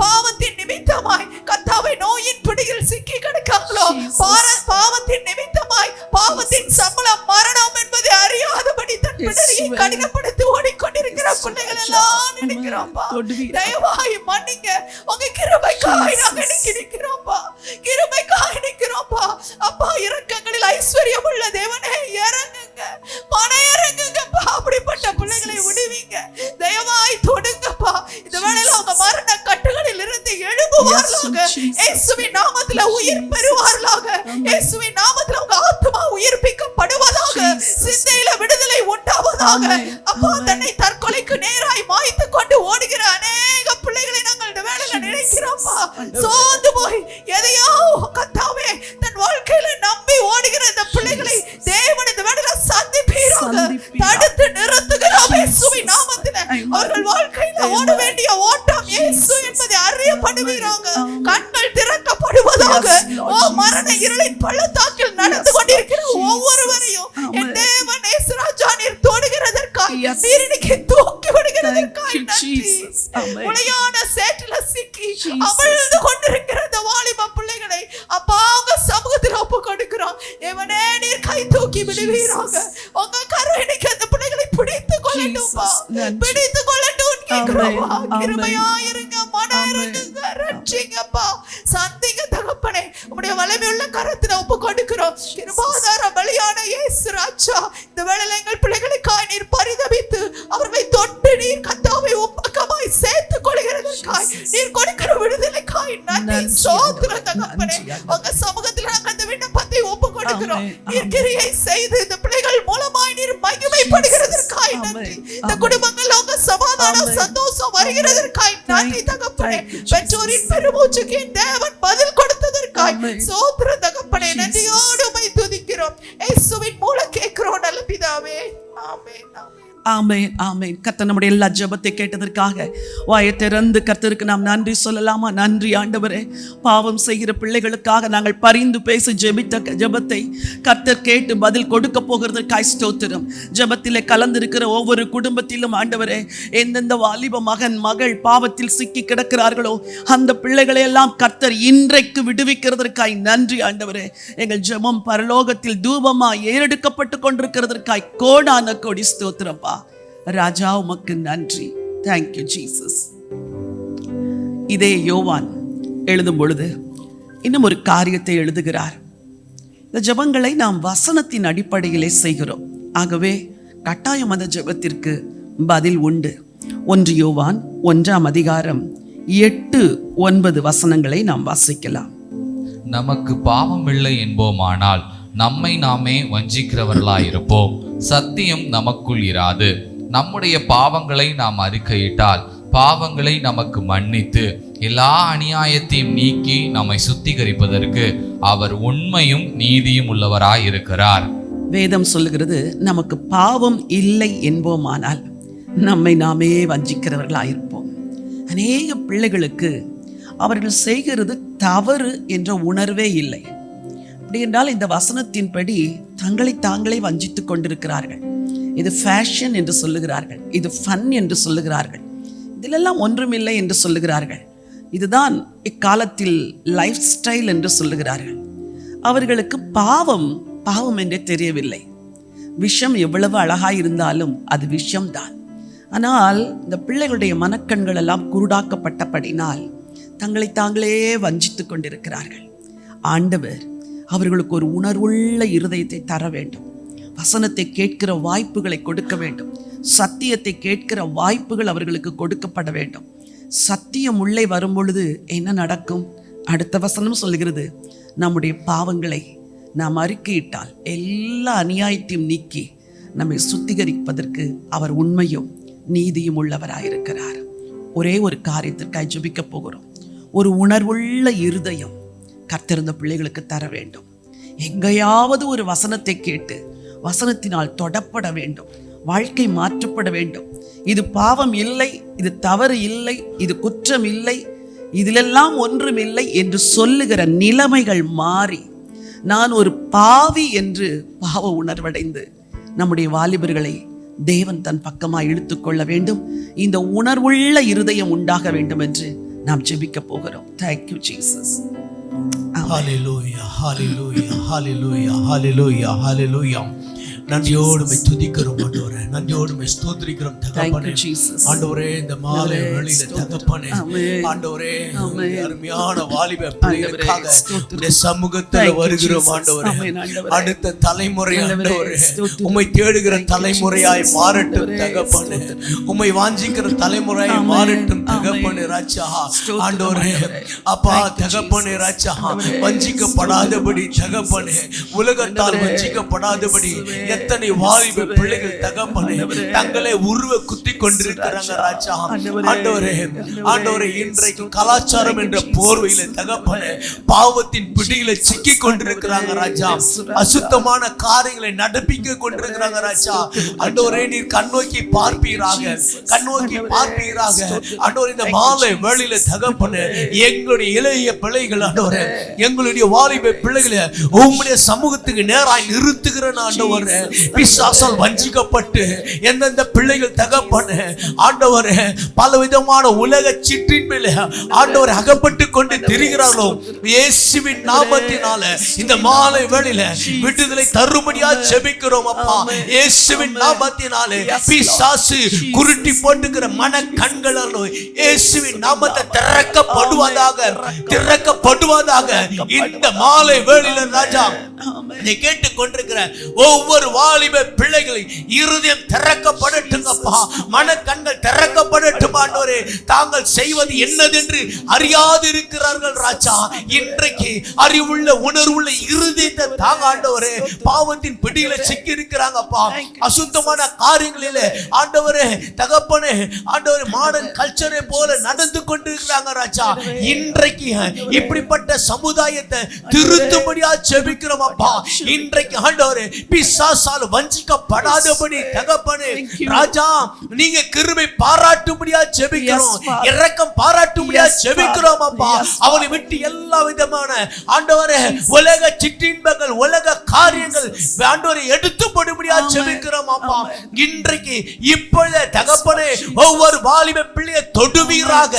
பாவத்தின் நிமித்தமாய் கர்த்தாவே நோயின் பிடியில் சிக்கி கிடக்காங்களோ, பாவத்தின் நிமித்தமாய் பாவத்தின் சம்பளம் மரணம் என்பதை அறியாதபடி தன் பிள்ளையை கடினப்படுத்தி ஓடிக்கொண்டிருக்கிற பிள்ளைகள் எல்லாம் நினைக்கிறோம்ப்பா. தயவாய் மன்னிங்க. உங்க கிருபைக்காய் நாங்க நிற்கிறோம்ப்பா. கிருபைக்காய் நிற்கிறோம்ப்பா அப்பா. இரக்கங்களில் ஐஸ்வர்யம் உள்ள தேவனே இறங்குங்க, மன இறங்குங்கப்பா. அப்படிப்பட்ட பிள்ளைகளை விடுவீங்க. தயவாய் தொடுங்கப்பா. இந்த வேளையில அவங்க மரண கட்டுகளில் இருந்து எழும்புவார்களாக. இயேசுவின் நாமத்துல உயிர் பெறுவார்களாக. இயேசுவின் நாமத்தில் உங்க ஆத்துமா உயிர்ப்பிக்கப்படுவதாக. சிந்தையில விடுதலை உண்டாவதாக. அப்பா, தன்னை தற்கொலைக்கு நேராய் மாய்த்து கொண்டு ஓடுகிற அநேக பிள்ளைகளை நாங்கள் இந்த வேளையில நினைக்கிறோம்ப்பா. சோர்ந்து போய் எதையோ கர்த்தாவே தன் வாழ்க்கையில நம்பி ஓடுகிற இந்த பிள்ளைகளை தேவன் இந்த வேளையில சந்திப்பீராக. தடுத்து நிறுத்துகிறோம் இயேசுவின் நாமத்தில். அவர்கள் வாழ்க்கையில ஓட வேண்டிய ஓட்டம் இயேசு என்பதை அறியப்படுவீராக. கண்கள் திறக்கப்படுவதாக. ஓ மரண இருளின் பள்ளத்தாக்கில் நடந்து கொண்டிருக்கிற ஒவ்வொருவரையும் என் தேவன் இயேசு ராஜா நீர் தொடுகிறதற்காய், நீர் இன்னைக்கு தூக்கி விடுகிறதற்காய் நன்றி. உளையான சேற்றில சிக்கி அமிழ்ந்து கொண்டிருக்கிற இந்த வாலிப பிள்ளைகளை அப்பா உங்க சமூகத்தில் ஒப்பு கொடுக்கிறோம். தேவனே நீர் கை தூக்கி விடுவீராக. உங்க கரம் இன்னைக்கு அந்த பிள்ளைகளை பிடித்துக் கொள்ளட்டும்பா, பிடித்துக் கொள்ளட்டும் கேட்கிறோம். கிருபையா இருங்க, மனம் இருங்க, ரட்சிங்கப்பா, சந்திங்க தகப்பனே. உம்முடைய வல்லமையுள்ள கரத்தில ஒப்பு கொடுக்கிறோம். கிருபாதார பலியான இயேசு ராஜா, இந்த வேளையில எங்கள் பிள்ளைகளுக்காய் நீர் பரிதபித்து அவர்களை தொட்டு நீர் கர்த்தாவை உப்பக்கமாய் சேர்த்துக் கொள்கிறதற்காய், நீர் கொடுக்கிற விடுதலைக்காய் நன்றி. ஸ்தோத்திரம் தகப்பனே. உங்க சமூகத்தில் நாங்கள் இந்த விண்ணப்பத்தை ஒப்பு கொடுக்கிறோம். நீர் கிரியை செய்து இந்த பிள்ளைகள் மூலமாய் நீர் மகிமைப்படுகிறதற்காய் நன்றி. இந்த குடும்பங்கள் உங்க சமாதானம் சந்தோஷம் வருகிறதற்காய் நன்றி தகப்பனே. பெற்றோரின் பெருமூச்சுக்கு தேவன் பதில் கொடுத்ததற்காய் ஸ்தோத்திரம் தகப்பனே. நன்றியோடு உம்மை துதிக்கிறோம். இயேசுவின் மூலம் கேட்கிறோம் நல்ல பிதாவே. ஆமென், ஆமென். ஆமென், ஆமென். கர்த்தர் நம்முடைய எல்லா ஜெபத்தை கேட்டதற்காக வாயை திறந்து கர்த்தருக்கு நாம் நன்றி சொல்லலாமா? நன்றி ஆண்டவரே. பாவம் செய்கிற பிள்ளைகளுக்காக நாங்கள் பரிந்து பேசி ஜெபித்த ஜெபத்தை கர்த்தர் கேட்டு பதில் கொடுக்க போகிறதற்காய் ஸ்தோத்திரம். ஜெபத்திலே கலந்திருக்கிற ஒவ்வொரு குடும்பத்திலும் ஆண்டவரே, எந்தெந்த வாலிப மகன் மகள் பாவத்தில் சிக்கி கிடக்கிறார்களோ அந்த பிள்ளைகளை எல்லாம் கர்த்தர் இன்றைக்கு விடுவிக்கிறதற்காய் நன்றி ஆண்டவரே. எங்கள் ஜெபம் பரலோகத்தில் தூபமாய் ஏறெடுக்கப்பட்டு கொண்டிருக்கிறதற்காய் கோடான கோடி ஸ்தோத்திரப்பா. ராஜா உமக்கு நன்றி. Thank you Jesus. இதே யோவான் எழுதும் பொழுது இன்னும் ஒரு காரியத்தை எழுதுகிறார். இந்த ஜெபங்களை நாம் வசனத்தின் அடிப்படையிலே செய்கிறோம். ஆகவே கட்டாயம் அந்த ஜெபத்திற்கு பதில் உண்டு. 1 யோவான் 1ஆம் அதிகாரம் 8-9 வசனங்களை நாம் வாசிக்கலாம். நமக்கு பாவம் இல்லை என்போமானால் நம்மை நாமே வஞ்சிக்கிறவர்களாயிருப்போம். சத்தியம் நமக்குள் இராது. நம்முடைய பாவங்களை நாம் அறிக்கையிட்டால் பாவங்களை நமக்கு மன்னித்து எல்லா அநியாயத்தையும் நீக்கி நம்மை சுத்திகரிப்பதற்கு அவர் உண்மையும் நீதியும் உள்ளவராய் இருக்கிறார். வேதம் சொல்லுகிறது, நமக்கு பாவம் இல்லை என்போமானால் நம்மை நாமே வஞ்சிக்கிறவர்களாயிருப்போம். அநேக பிள்ளைகளுக்கு அவர்கள் செய்கிறது தவறு என்ற உணர்வே இல்லை. அப்படி என்றால் இந்த வசனத்தின்படி தங்களை தாங்களே வஞ்சித்துக் கொண்டிருக்கிறார்கள். இது ஃபேஷன் என்று சொல்லுகிறார்கள், இது ஃபன் என்று சொல்லுகிறார்கள், இதிலெல்லாம் ஒன்றுமில்லை என்று சொல்லுகிறார்கள். இதுதான் இக்காலத்தில் லைஃப் ஸ்டைல் என்று சொல்லுகிறார்கள். அவர்களுக்கு பாவம் பாவம் என்றே தெரியவில்லை. விஷம் எவ்வளவு அழகாய் இருந்தாலும் அது விஷம்தான். ஆனால் இந்த பிள்ளைகளுடைய மனக்கண்கள் எல்லாம் குருடாக்கப்பட்டபடினால் தங்களை தாங்களே வஞ்சித்துக் கொண்டிருக்கிறார்கள். ஆண்டவர் அவர்களுக்கு ஒரு உணர்வுள்ள இருதயத்தை தர வேண்டும். வசனத்தை கேட்கிற வாய்ப்புகளை கொடுக்க வேண்டும். சத்தியத்தை கேட்கிற வாய்ப்புகள் அவர்களுக்கு கொடுக்கப்பட வேண்டும். சத்தியம் உள்ளே வரும் பொழுது என்ன நடக்கும்? அடுத்த வசனம் சொல்லுகிறது, நம்முடைய பாவங்களை நாம் அறிக்கையிட்டால் எல்லா அநியாயத்தையும் நீக்கி நம்மை சுத்திகரிப்பதற்கு அவர் உண்மையும் நீதியும் உள்ளவராயிருக்கிறார். ஒரே ஒரு காரியத்திற்காக ஜெபிக்க போகிறோம். ஒரு உணர்வுள்ள இருதயம் கர்த்தர் இந்த பிள்ளைகளுக்கு தர வேண்டும். எங்கேயாவது ஒரு வசனத்தை கேட்டு வசனத்தினால் தொடப்பட வேண்டும். வாழ்க்கை மாற்றப்பட வேண்டும். இது பாவம் இல்லை, இது தவறு இல்லை, இது குற்றம் இல்லை, இதிலெல்லாம் ஒன்றும் இல்லை என்று சொல்லுகிற நிலைமைகள் மாறி நான் ஒரு பாவி என்று பாவ உணர்வடைந்து நம்முடைய வாலிபர்களை தேவன் தன் பக்கமாக இழுத்துக்கொள்ள வேண்டும். இந்த உணர்வுள்ள இருதயம் உண்டாக வேண்டும் என்று நாம் ஜெபிக்க போகிறோம். Thank you Jesus. Hallelujah, hallelujah, hallelujah, hallelujah, hallelujah. நன்றியோடு உம்மை துதிக்கிறோம் ஆண்டவரே, நன்றியோடு உம்மை ஸ்தோத்திரிக்கிறோம் தகப்பனே. ஆண்டவரே இந்த மாலை வேளையில தகப்பனே, ஆண்டவரே அருமையான வாலிப பிள்ளைகளுக்காக இந்த சமூகத்துல வருகிறோம் ஆண்டவரே. அடுத்த தலைமுறை ஆண்டவரே உம்மை தேடுகிற தலைமுறையாய் மாறட்டும் தகப்பனே, உம்மை வாஞ்சிக்கிற தலைமுறையாய் மாறட்டும் தகப்பனே ராஜா. ஆண்டவரே அப்பா தகப்பனே ராஜா, வஞ்சிக்கப்படாதபடி தகப்பனே, உலகத்தால் வஞ்சிக்கப்படாதபடி எத்தனை வாலிப பிள்ளைகள் தகப்பனே தங்களை உருவ குத்தி கொண்டிருக்கிறாங்க ராஜா. ஆண்டவரே ஆண்டவரே இன்றைக்கு கலாச்சாரம் என்ற போர்வையில தகப்பனே பாவத்தின் பிடியில சிக்கி கொண்டிருக்கிறாங்க ராஜா. அசுத்தமான காரியங்களை நடப்பிக்க கொண்டிருக்கிறாங்க ராஜா. ஆண்டவரே நீர் கண்ணோக்கி பார்ப்பீராக, கண்ணோக்கி பார்ப்பீராக. ஆண்டவரே இந்த மாலை வேளையில தகப்பனே எங்களுடைய இளைய பிள்ளைகள் ஆண்டவரே, எங்களுடைய வாலிப பிள்ளைகளை உம்முடைய சமூகத்துக்கு நேராய் நிறுத்துகிறேன் ஆண்டவரே. பிசாசால் வஞ்சிக்கப்பட்டு எந்தெந்த பிள்ளைகள் தகப்பனே ஆண்டவரே பலவிதமான உலக சிற்றின்மையில ஆண்டவரை அகப்பட்டு கொண்டு திரிகிறார்களோ, இயேசுவின் நாமத்தினால இந்த மாலை வேளையில விடுதலை தரும்படியா ஜெபிக்கிறோம் அப்பா. இயேசுவின் நாமத்தினாலே பிசாசு குருட்டி போட்டுக்கிற மன கண்களோ இயேசுவின் நாமத்தை திறக்கப்படுவதாக, திறக்கப்படுவதாக இந்த மாலை வேளையில ராஜா. இதை கேட்டுக் கொண்டிருக்கிற ஒவ்வொரு வாலிப பிள்ளைகளை இருதயம் திறக்கப்படட்டுங்கப்பா, மன கண்கள் திறக்கப்படட்டும் ஆண்டவரே. தாங்கள் செய்வது என்னதென்று அறியாது இருக்கிறார்கள் ராஜா. இன்றைக்கு அறிவுள்ள உணர்வுள்ள இருதயத்தை தாங்க ஆண்டவரே. பாவத்தின் பிடியில சிக்கி இருக்கிறாங்கப்பா, அசுத்தமான காரியங்களிலே ஆண்டவரே தகப்பனே ஆண்டவரே மாடர்ன் கல்ச்சரை போல நடந்து கொண்டிருக்கிறாங்க ராஜா. இன்றைக்கு இப்படிப்பட்ட சமுதாயத்தை திருத்தும்படியா ஜெபிக்கிறோம் அப்பா. இன்றைக்கு ஆண்டவரே பிசாசால் வஞ்சிக்கப்படாதபடி தகப்பனே ராஜா நீங்க கிருபை பாராட்டும்படியா ஜெபிக்கிறோம், இரக்கம் பாராட்டும்படியா ஜெபிக்கிறோம் அப்பா. அவனை விட்டு எல்லா விதமான ஆண்டவரே உலக சிற்றின்பங்கள் உலக காரியங்கள் ஆண்டவரை எடுத்து போடும்படியா ஜெபிக்கிறோம் அப்பா. இன்றைக்கு இப்பொழுது தகப்பனே ஒவ்வொரு வாலிப பிள்ளையை தொடுவீராக,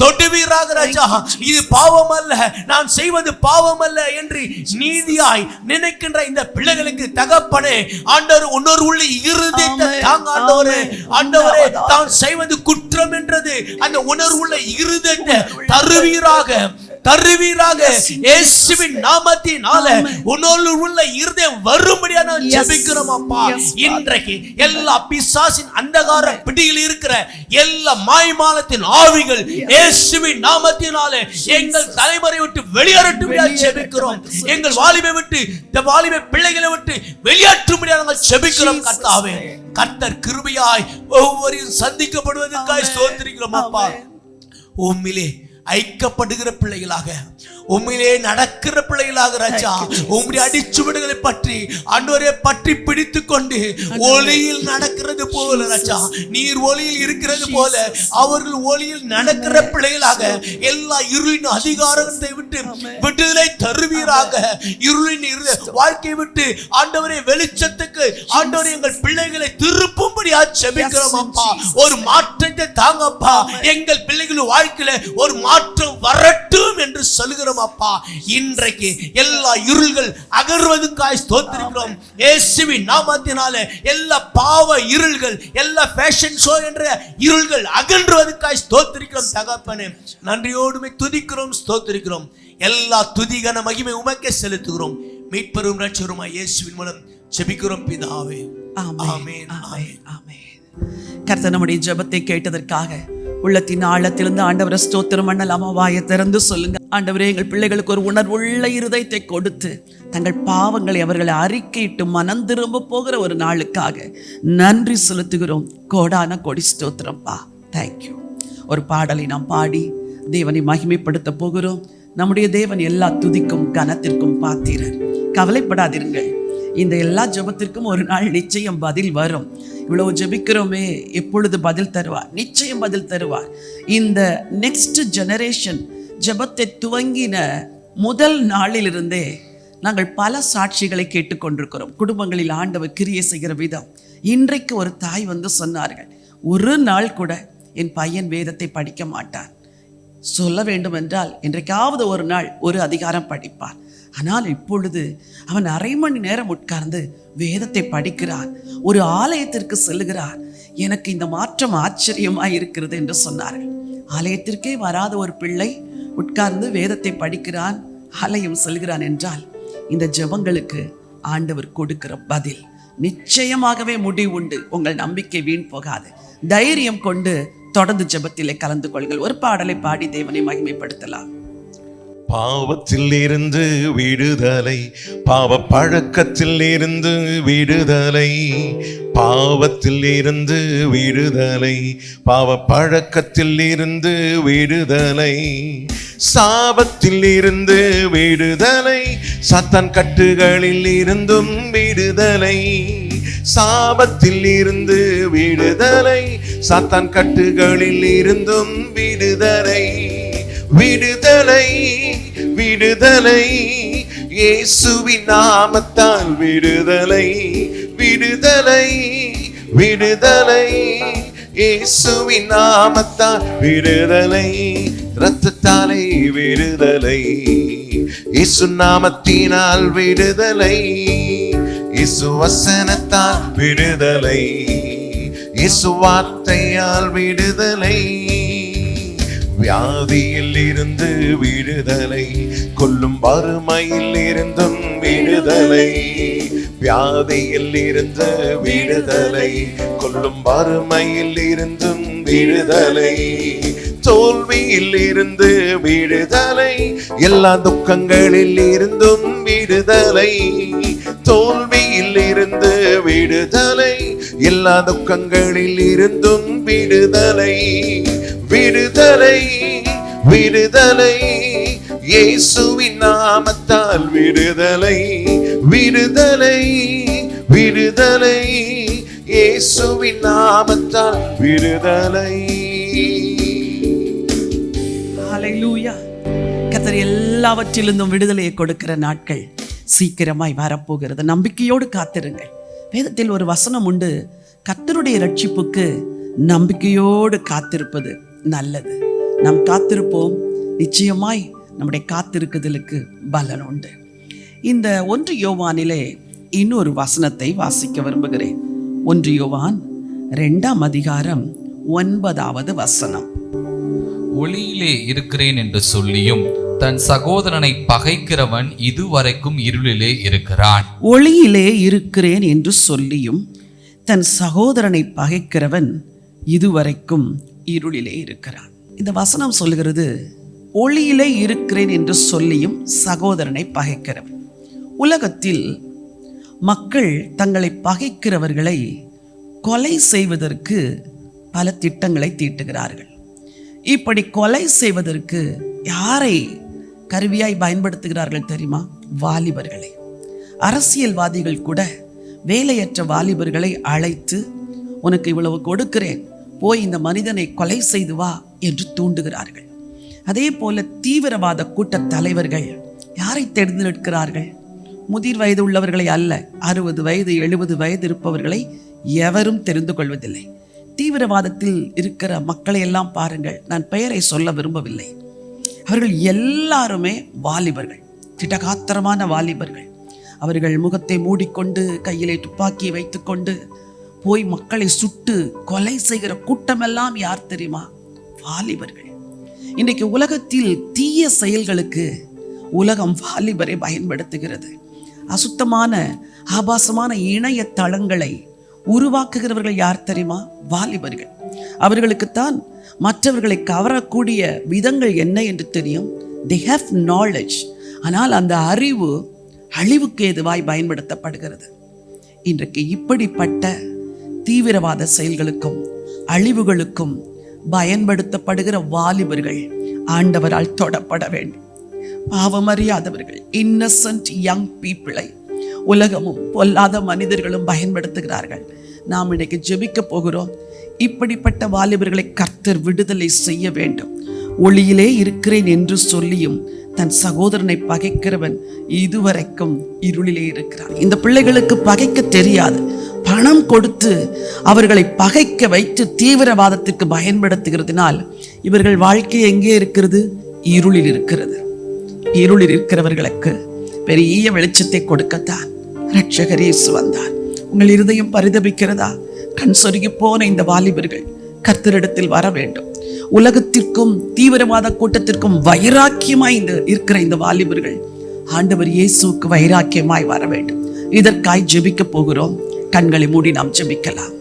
தொடுவீராக ராஜா. இது பாவம் அல்ல, நான் செய்வது பாவம் அல்ல என்று நீதியாய் நினைக்கின்ற இந்த பிள்ளைகளுக்கு தகப்பனே ஆண்டவர் உணர்வுள்ள இருதயத்தை தாங்க ஆண்டவரே. ஆண்டவரே தான் செய்வது குற்றம் என்றது அந்த உணர்வுள்ள இருதயத்தை தருவீராக, தருவீராக இயேசுவின் நாமத்தினால உணர்வுள்ள இருதயம் வரும்படியா நான் ஜெபிக்கிறோம் அப்பா. இன்றைக்கு எல்லா பிசாசின் அந்தகார பிடியில் இருக்கிற எல்லா மாய்மாலத்தின் ஆவிகள் இயேசுவின் நாமத்தினால எங்கள் தலைமுறை விட்டு வெளியேறட்டும்படியா ஜெபிக்கிறோம். எங்கள் வாலிபை விட்டு இந்த வாலிப பிள்ளைகளை விட்டு வெளியேற்றும்படியா நாங்கள் ஜெபிக்கிறோம் கர்த்தாவே. கர்த்தர் கிருபையாய் ஒவ்வொருவரையும் சந்திக்கப்படுவதற்காக ஸ்தோத்திரிக்கிறோம் அப்பா. உம்மிலே ஐக்கப்படுகிற பிள்ளைகளாக, உம்மிலே நடக்கிற பிள்ளைகளாக ராஜா, உம்முடைய அடிச்சுவடுகளை பற்றி ஆண்டவரே பற்றி பிடித்துக் கொண்டு ஒளியில் நடக்கிறது போல ராஜா, நீர் ஒளியில் இருக்கிறது போல அவர்கள் ஒளியில் நடக்கிற பிள்ளைகளாக எல்லா இருளின் அதிகாரத்தை விட்டு விடுதலை தருவீராக. இருளின் வாழ்க்கை விட்டு ஆண்டவரே வெளிச்சத்துக்கு ஆண்டவரே எங்கள் பிள்ளைகளை திருப்பும்படியா ஜெபிக்கிறோம் அப்பா. ஒரு மாற்றத்தை தாங்கப்பா, எங்கள் பிள்ளைகள் வாழ்க்கையில ஒரு மாற்றம் வரட்டும் என்று சொல்கிறோம் அப்பா. இன்றைக்கு எல்லா இருள்கள் அகர்வதற்காய் ஸ்தோத்திரிக்கிறோம் இயேசுவின் நாமத்தினாலே. எல்லா பாவ இருள்கள், எல்லா ஃபேஷன் ஷோ என்ற இருள்கள் அகன்றுவதற்காய் ஸ்தோத்திரிக்கிறோம் தகப்பனே. நன்றியோடுமே துதிக்கிறோம், ஸ்தோத்திரிக்கிறோம். எல்லா துதிகன மகிமை உமக்கே செலுத்துகிறோம். மீட்பரும் ரட்சகருமாய் இயேசுவின் மூலம் ஜெபிக்கிறோம் பிதாவே. ஆமென், ஆமென், ஆமென். கர்த்தர் நம்முடைய ஜெபத்தை கேட்டதற்காக உள்ளத்தின் ஆழத்திலிருந்து ஆண்டவரை ஸ்தோத்திரம் பண்ணலாமா? வாயை திறந்து சொல்லுங்க. ஆண்டவரே, எங்கள் பிள்ளைகளுக்கு ஒரு உணர்வுள்ள இருதயத்தை கொடுத்து தங்கள் பாவங்களை அவர்களை அறிக்கையிட்டு மனம் திரும்ப போகிற ஒரு நாளுக்காக நன்றி செலுத்துகிறோம். கோடான கொடி ஸ்தோத்திரம்பா. தேங்க்யூ. ஒரு பாடலை நாம் பாடி தேவனை மகிமைப்படுத்த போகிறோம். நம்முடைய தேவன் எல்லா துதிக்கும் கனத்திற்கும் பாத்திரர். கவலைப்படாதிருங்கள், இந்த எல்லா ஜெபத்திற்கும் ஒரு நாள் நிச்சயம் பதில் வரும். இவ்வளவு ஜெபிக்கிறோமே, எப்பொழுது பதில் தருவார்? நிச்சயம் பதில் தருவார். இந்த நெக்ஸ்ட் ஜெனரேஷன் ஜெபத்தை துவங்கின முதல் நாளிலிருந்தே நாங்கள் பல சாட்சிகளை கேட்டுக்கொண்டிருக்கிறோம். குடும்பங்களில் ஆண்டவர் கிரியை செய்கிற விதம். இன்றைக்கு ஒரு தாய் வந்து சொன்னார்கள், ஒரு நாள் கூட என் பையன் வேதத்தை படிக்க மாட்டான். சொல்ல வேண்டும் என்றால் இன்றைக்காவது ஒரு நாள் ஒரு அதிகாரம் படிப்பார். ஆனால் இப்பொழுது அவன் அரை மணி நேரம் உட்கார்ந்து வேதத்தை படிக்கிறான், ஒரு ஆலயத்திற்கு செல்லுகிறான். எனக்கு இந்த மாற்றம் ஆச்சரியமாய் இருக்கிறது என்று சொன்னார்கள். ஆலயத்திற்கே வராத ஒரு பிள்ளை உட்கார்ந்து வேதத்தை படிக்கிறான், ஆலயம் செல்கிறான் என்றால் இந்த ஜெபங்களுக்கு ஆண்டவர் கொடுக்கிற பதில் நிச்சயமாகவே முடிவு உண்டு. உங்கள் நம்பிக்கை வீண் போகாது. தைரியம் கொண்டு தொடர்ந்து ஜெபத்திலே கலந்து கொள்ளுங்கள். ஒரு பாடலை பாடி தேவனை மகிமைப்படுத்தலாம். பாவத்தில் இருந்து விடுதலை, பாவ பழக்கத்தில் இருந்து விடுதலை, பாவத்தில் இருந்து விடுதலை, பாவ பழக்கத்தில் இருந்து விடுதலை, சாபத்தில் இருந்து விடுதலை, சாத்தான் கட்டுகளில் இருந்தும் விடுதலை, சாபத்தில் இருந்து விடுதலை, சாத்தான் கட்டுகளில் இருந்தும் விடுதலை, விடுதலை, விடுதலை, இயேசுவின் நாமத்தால் விடுதலை, விடுதலை, விடுதலை, இயேசுவின் நாமத்தால் விடுதலை, இரத்தத்தாலே விடுதலை, இயேசு நாமத்தினால் விடுதலை, இயேசு வசனத்தால் விடுதலை, இயேசு வார்த்தையால் விடுதலை, வியாதியில் இருந்து விடுதலை, கொல்லும் வறுமையில் இருந்தும் விடுதலை, வியாதியில் இருந்து விடுதலை, கொல்லும் வறுமையில் இருந்தும் விடுதலை, தோல்வியில் இருந்து விடுதலை, எல்லா துக்கங்களில் இருந்தும் விடுதலை, தோல்வியில் இருந்து விடுதலை, எல்லா துக்கங்களில் இருந்தும் விடுதலை, விடுதலை, விடுதலை, இயேசுவின் நாமத்தால் விடுதலை, விடுதலை, விடுதலை, இயேசுவின் நாமத்தால் விடுதலை. ஹல்லேலூயா. கர்த்தர் எல்லாவற்றிலிருந்தும் விடுதலையை கொடுக்கிற நாட்கள் சீக்கிரமாய் வரப்போகிறது. நம்பிக்கையோடு காத்திருங்கள். வேதத்தில் ஒரு வசனம் உண்டு, கர்த்தருடைய ரட்சிப்புக்கு நம்பிக்கையோடு காத்திருப்பது நல்லது. நாம் காத்திருப்போம், நிச்சயமாய் நம்முடைய காத்திருக்குதலுக்கு பலன் உண்டு. இந்த 1 யோவானிலே இன்னொரு வசனத்தை வாசிக்க விரும்புகிறேன். 1 யோவான் 2ஆம் அதிகாரம் 9வது வசனம். ஒளியிலே இருக்கிறேன் என்று சொல்லியும் தன் சகோதரனை பகைக்கிறவன் இதுவரைக்கும் இருளிலே இருக்கிறான். ஒளியிலே இருக்கிறேன் என்று சொல்லியும் தன் சகோதரனை பகைக்கிறவன் இதுவரைக்கும் இருளிலே இருக்கிறான். இந்த வசனம் சொல்கிறது, ஒளியிலே இருக்கிறேன் என்று சொல்லியும் சகோதரனை பகைக்கிறவன். உலகத்தில் மக்கள் தங்களை பகைக்கிறவர்களை கொலை செய்வதற்கு பல திட்டங்களை தீட்டுகிறார்கள். இப்படி கொலை செய்வதற்கு யாரை கருவியாய் பயன்படுத்துகிறார்கள் தெரியுமா? வாலிபர்களை. அரசியல்வாதிகள் கூட வேலையற்ற வாலிபர்களை அழைத்து, உனக்கு இவ்வளவு கொடுக்கிறேன், போய் இந்த மனிதனை கொலை செய்து வா என்று தூண்டுகிறார்கள். அதே போல தீவிரவாத கூட்ட தலைவர்கள் யாரை தேர்ந்தெடுக்கிறார்கள்? முதிர் வயது உள்ளவர்களை அல்ல, 60 வயது 70 வயது இருப்பவர்களை எவரும் தெரிந்து கொள்வதில்லை. தீவிரவாதத்தில் இருக்கிற மக்களை எல்லாம் பாருங்கள், நான் பெயரை சொல்ல விரும்பவில்லை. அவர்கள் எல்லாருமே வாலிபர்கள், திடகாத்திரமான வாலிபர்கள். அவர்கள் முகத்தை மூடிக்கொண்டு கையிலே துப்பாக்கியை வைத்துக்கொண்டு போய் மக்களை சுட்டு கொலை செய்கிற கூட்டமெல்லாம் யார் தெரியுமா? வாலிபர்கள். இன்றைக்கு உலகத்தில் தீய செயல்களுக்கு உலகம் வாலிபரை பயன்படுத்துகிறது. அசுத்தமான ஆபாசமான இணைய தளங்களை உருவாக்குகிறவர்கள் யார் தெரியுமா? வாலிபர்கள். அவர்களுக்குத்தான் மற்றவர்களை கவரக்கூடிய விதங்கள் என்ன என்று தெரியும். they have knowledge. ஆனால் அந்த அறிவு அழிவுக்கு ஏதுவாய் பயன்படுத்தப்படுகிறது. இன்றைக்கு இப்படிப்பட்ட தீவிரவாத செயல்களுக்கும் அழிவுகளுக்கும் பயன்படுத்தப்படுகிற வாலிபர்கள் ஆண்டவரால் தொடப்பட வேண்டும். பாவமறியாதவர்கள், இன்னசென்ட் யங் பீப்புளை உலகமும் பொல்லாத மனிதர்களும் பயன்படுத்துகிறார்கள். நாம் இன்னைக்கு ஜெபிக்க போகிறோம். இப்படிப்பட்ட வாலிபர்களை கர்த்தர் விடுதலை செய்ய வேண்டும். ஒளியிலே இருக்கிறேன் என்று சொல்லியும் தன் சகோதரனை பகைக்கிறவன் இதுவரைக்கும் இருளிலே இருக்கிறான். இந்த பிள்ளைகளுக்கு பகைக்க தெரியாது. பணம் கொடுத்து அவர்களை பகைக்க வைத்து தீவிரவாதத்திற்கு பயன்படுத்துகிறதுனால் இவர்கள் வாழ்க்கை எங்கே இருக்கிறது? இருளில் இருக்கிறது. இருளில் இருக்கிறவர்களுக்கு பெரிய வெளிச்சத்தை கொடுக்கத்தான் இரட்சகர் இயேசு வந்தார். உங்கள் இருதயம் பரிதபிக்கிறதா? கண் சொருகி போன இந்த வாலிபர்கள் கர்த்தரிடத்தில் வர வேண்டும். உலகத்திற்கும் தீவிரவாத கூட்டத்திற்கும் வைராக்கியமாய் இருக்கிற இந்த வாலிபர்கள் ஆண்டவர் இயேசுவுக்கு வைராக்கியமாய் வர வேண்டும். இதற்காய் ஜெபிக்க போகிறோம். கண்களை மூடி நாம் ஜெபிக்கலாம்.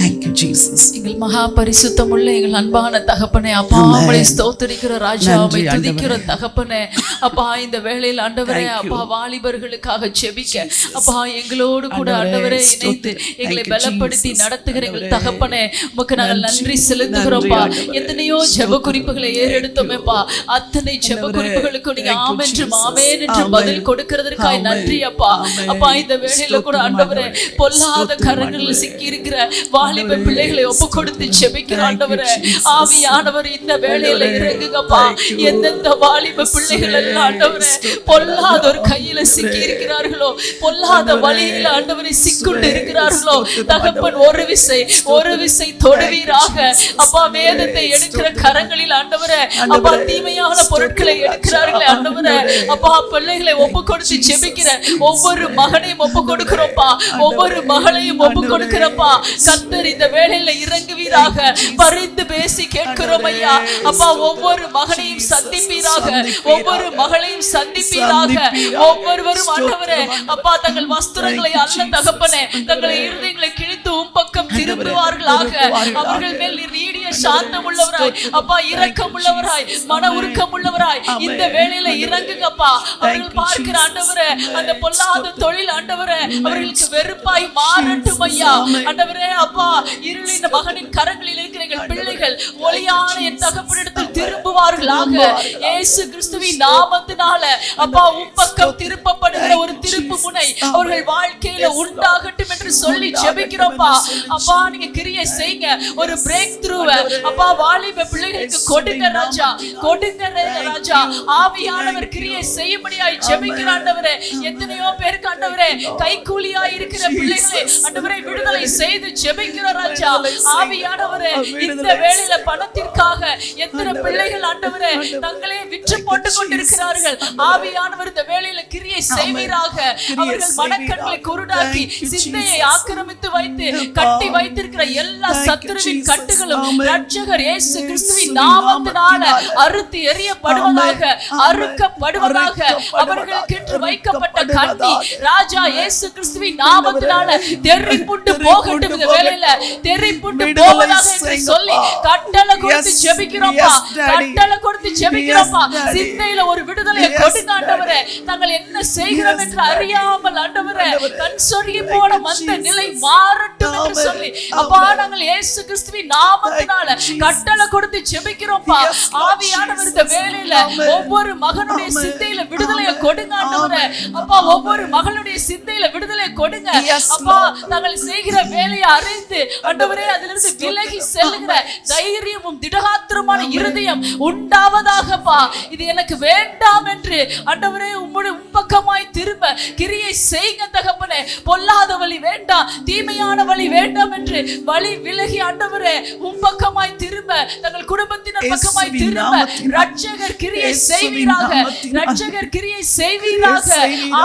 Thank you Jesus. எங்கள் மகா பரிசுத்தமுள்ள எங்கள் அன்பான தகப்பனே, அப்பா உம்மை ஸ்தோத்திரிக்கிற ராஜா, உம்மை துதிக்கிற தகப்பனே, அப்பா இந்த வேளையில் ஆண்டவரே அப்பா வாலிபர்களுக்காக ஜெபிக்க அப்பா எங்களோடு கூட ஆண்டவரே இணைத்து எங்களை பலப்படுத்தி நடத்துகிற எங்கள் தகப்பனே, உமக்கு நாங்கள் நன்றி செலுத்துகிறோம்ப்பா. எத்தனையோ ஜெப குறிப்புகளை ஏறெடுத்தோமேப்பா, அத்தனை ஜெப குறிப்புகளுக்கு நீங்க ஆமென்றும் ஆமென் என்று பதில் கொடுக்கிறதற்காக நன்றி அப்பா. அப்பா இந்த வேளையில கூட ஆண்டவரே பொல்லாத கரங்களில் சிக்கி இருக்கிற வாலிப பிள்ளைகளை ஒப்பு கொடுத்து ஜெபிக்கிற ஆண்டவரே, ஆவியானவர் இந்த வேளையில இறங்குங்கப்பா. எந்தெந்த வாலிப பிள்ளைகள் எல்லாம் ஆண்டவரே பொல்லாத ஒரு கையில சிக்கி இருக்கிறார்களோ, பொல்லாத வழியில ஆண்டவரை சிக்குண்டு இருக்கிறார்களோ, தகப்பன் ஒரு விசை தொடுவீராக அப்பா. வேதத்தை எடுக்கிற கரங்களில் ஆண்டவரே அப்பா தீமையான பொருட்களை எடுக்கிறார்களே ஆண்டவரே அப்பா, பிள்ளைகளை ஒப்பு கொடுத்து ஜெபிக்கிற ஒவ்வொரு மகனையும் ஒப்பு கொடுக்கிறோம்ப்பா, ஒவ்வொரு மகளையும் ஒப்பு கொடுக்கிறப்பா. கர்த்தர் இந்த வேளையில இறங்குவீராக. பரிந்து பேசி கேட்கிறோம் ஐயா அப்பா. ஒவ்வொரு மகனையும் சந்திப்பீராக, ஒவ்வொரு மகளையும் சந்திப்பீராக. ஒவ்வொருவரும் ஆண்டவரே அப்பா தங்கள் வஸ்திரங்களை அல்ல தகப்பனே, தங்களை இருதயங்களை கிழித்து பக்கம் திரும்புவார்களாக. அவர்கள் மேல் நீடிய சாந்தம் உள்ளவராய் அப்பா, இரக்கம் உள்ளவராய், மன உருக்கம் உள்ளவராய் இந்த வேளையில இறங்குங்கப்பா. அவர்கள் பார்க்கிற ஆண்டவரே அந்த பொல்லாத தொழில் ஆண்டவரே அவர்களுக்கு வெறுப்பாய் மாறட்டும் ஐயா. ஆண்டவரே அப்பா, இருளின் மகனின் கரங்களில் இருக்கிற எங்கள் பிள்ளைகள் ஒளியான என் தகப்பனிடத்தில் திரும்புவார்களாக. இயேசு கிறிஸ்துவின் நாமத்தினால அப்பா உம்பக்கம் திருப்பப்படுகிற ஒரு திருப்பு முனை அவர்கள் வாழ்க்கையில உண்டாகட்டும் என்று சொல்லி ஜெபிக்கிறோம்ப்பா. அப்பா நீங்க கிரியை செய்யுங்க, ஒரு பிரேக் த்ரூவை அப்பா வாலிப பிள்ளைகளுக்கு கொடுங்க ராஜா, கொடுங்க ராஜா. ஆவியானவர் கிரியை செய்யும்படியாய் ஜெபிக்கிற ஆண்டவரே, எத்தனையோ பேருக்கு ஆண்டவரே கைக்கூலியாய் இருக்கிற பிள்ளைகளை ஆண்டவரே விடுதலை செய்து ஜெபிக்கிற ராஜா. ஆவியானவரே இந்த வேளையில பணத்திற்காக எத்தனை பிள்ளைகள் ஆண்டவரே தங்களே விற்று போட்டுக் கொண்டிருக்கிறார்கள். ஆவியானவர் இந்த வேளையில கிரியை செய்வீராக. அவர்கள் மனக்கண்களை குருடாக்கி சிந்தையை ஆக்கிரமித்து வைத்து கட்டி வைத்திருக்கிற எல்லா சத்துருவின் கட்டுகளும் இரட்சகர் இயேசு கிறிஸ்துவின் நாமத்தினால அறுத்து எறியப்படுவதாக, அறுக்கப்படுவதாக. அவர்களுக்கென்று வைக்கப்பட்ட கண்ணி ராஜா இயேசு கிறிஸ்துவின் நாமத்தினால தெறிப்புண்டு போகட்டும். இந்த வேளையில தெறிப்புண்டு போவதாக என்று சொல்லி கட்டளை கொடுத்து ஜெபிக்கிறோம்ப்பா, கட்டளை கொடுத்து ஜெபிக்கிறோம்ப்பா. சிந்தையில ஒரு விடுதலையை கொடுங்க ஆண்டவரே. நாங்கள் என்ன செய்கிறோம் என்று அறியாமல் ஆண்டவரே கண் சொருகி போன அந்த நிலை மாறட்டும் என்று சொல்லி அப்பா நாங்கள் இயேசு கிறிஸ்துவின் நாமத்தினால கட்டளை கொடுத்து ஜெபிக்கிறோம்ப்பா. ஆவியானவர் இந்த வேளையில ஒவ்வொரு மகனுடைய சிந்தையில விடுதலையை கொடுங்க ஆண்டவரே அப்பா. ஒவ்வொரு மகளுடைய சிந்தையில விடுதலையை கொடுங்க அப்பா. நாங்கள் செய்கிற வேலையை அறிந்து ஆண்டவரே அதிலிருந்து விலகி செல்லுகிற தைரியமும் திடகாத்திரமான இருதயம் உண்டாவதாகப்பா. இது எனக்கு வேண்டாம் என்று ஆண்டவரே உம்முடைய உம்பக்கமாய் திரும்ப கிரியை செய்யுங்க தகப்பனே. பொல்லாத வழி வேண்டாம், தீமையான வழி வேண்டாம் என்று வழி விலகி ஆண்டவரே உம்பக்கமாய் திரும்ப, தங்கள் குடும்பத்தினர் பக்கமாய் திரும்ப இரட்சகர் கிரியை செய்வீராக, இரட்சகர் கிரியை செய்வீராக.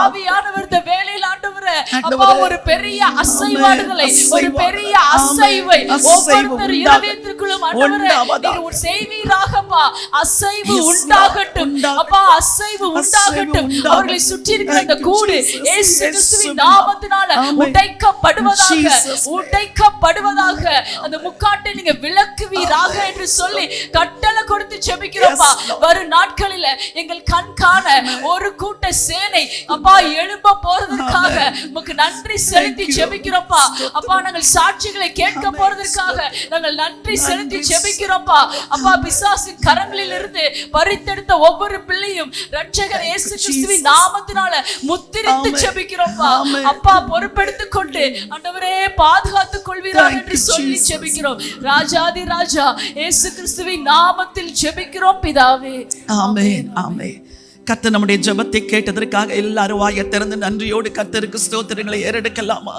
ஆவியானவர் இந்த வேளையில் ஆண்டவரே அப்பா ஒரு பெரிய அசைவாடுதலை, ஒரு பெரிய அசைவை ஒவ்வொருத்தர் இதயத்திற்குள்ளும் ஆண்டவரே நீர் செய்வீராகப்பா. அசைவு உண்டாகட்டும் அப்பா, அசைவு உண்டாகட்டும். அவர்களை சுற்றி இருக்கிற இந்த கூடு இயேசு கிறிஸ்துவின் நாமத்தினால உடைக்கப்படுவதாக, உடைக்கப்படுவதாக. அந்த முக்காட்டை நீங்க விலக்குவீராக என்று சொல்லி கட்டளை கொடுத்து ஜெபிக்கிறோம்ப்பா. வரும் நாட்களில எங்கள் கண் காண ஒரு கூட்ட சேனை அப்பா எழும்ப போறதற்காக உமக்கு நன்றி செலுத்தி ஜெபிக்கிறோம்ப்பா. அப்பா நாங்கள் சாட்சிகளை கேட்க போறதற்காக நாங்கள் நன்றி செலுத்தி ஜெபிக்கிறோம்ப்பா. அப்பா பிசாசின் கரங்களில் இருந்து பறித்தெடுத்த ஒவ்வொரு பிள்ளையும் இரட்சகர் இயேசு கிறிஸ்துவின் நாமத்தினால முத்திரித்து ஜெபிக்கிறோம்ப்பா. அப்பா பொறுப்பெடுத்துக் கொண்டு ஆண்டவரே பாதுகாத்துக் கொள்வீராக என்று சொல்லி ஜெபிக்கிறோம். ராஜாதி ராஜா இயேசு கிறிஸ்துவின் நாமத்தில் ஜெபிக்கிறோம் பிதாவே. ஆமென், ஆமென். கர்த்தர் நம்முடைய ஜெபத்தை கேட்டதற்காக எல்லாரும் வாயை திறந்து நன்றியோடு கர்த்தருக்கு ஸ்தோத்திரங்களை ஏறெடுக்கலாமா?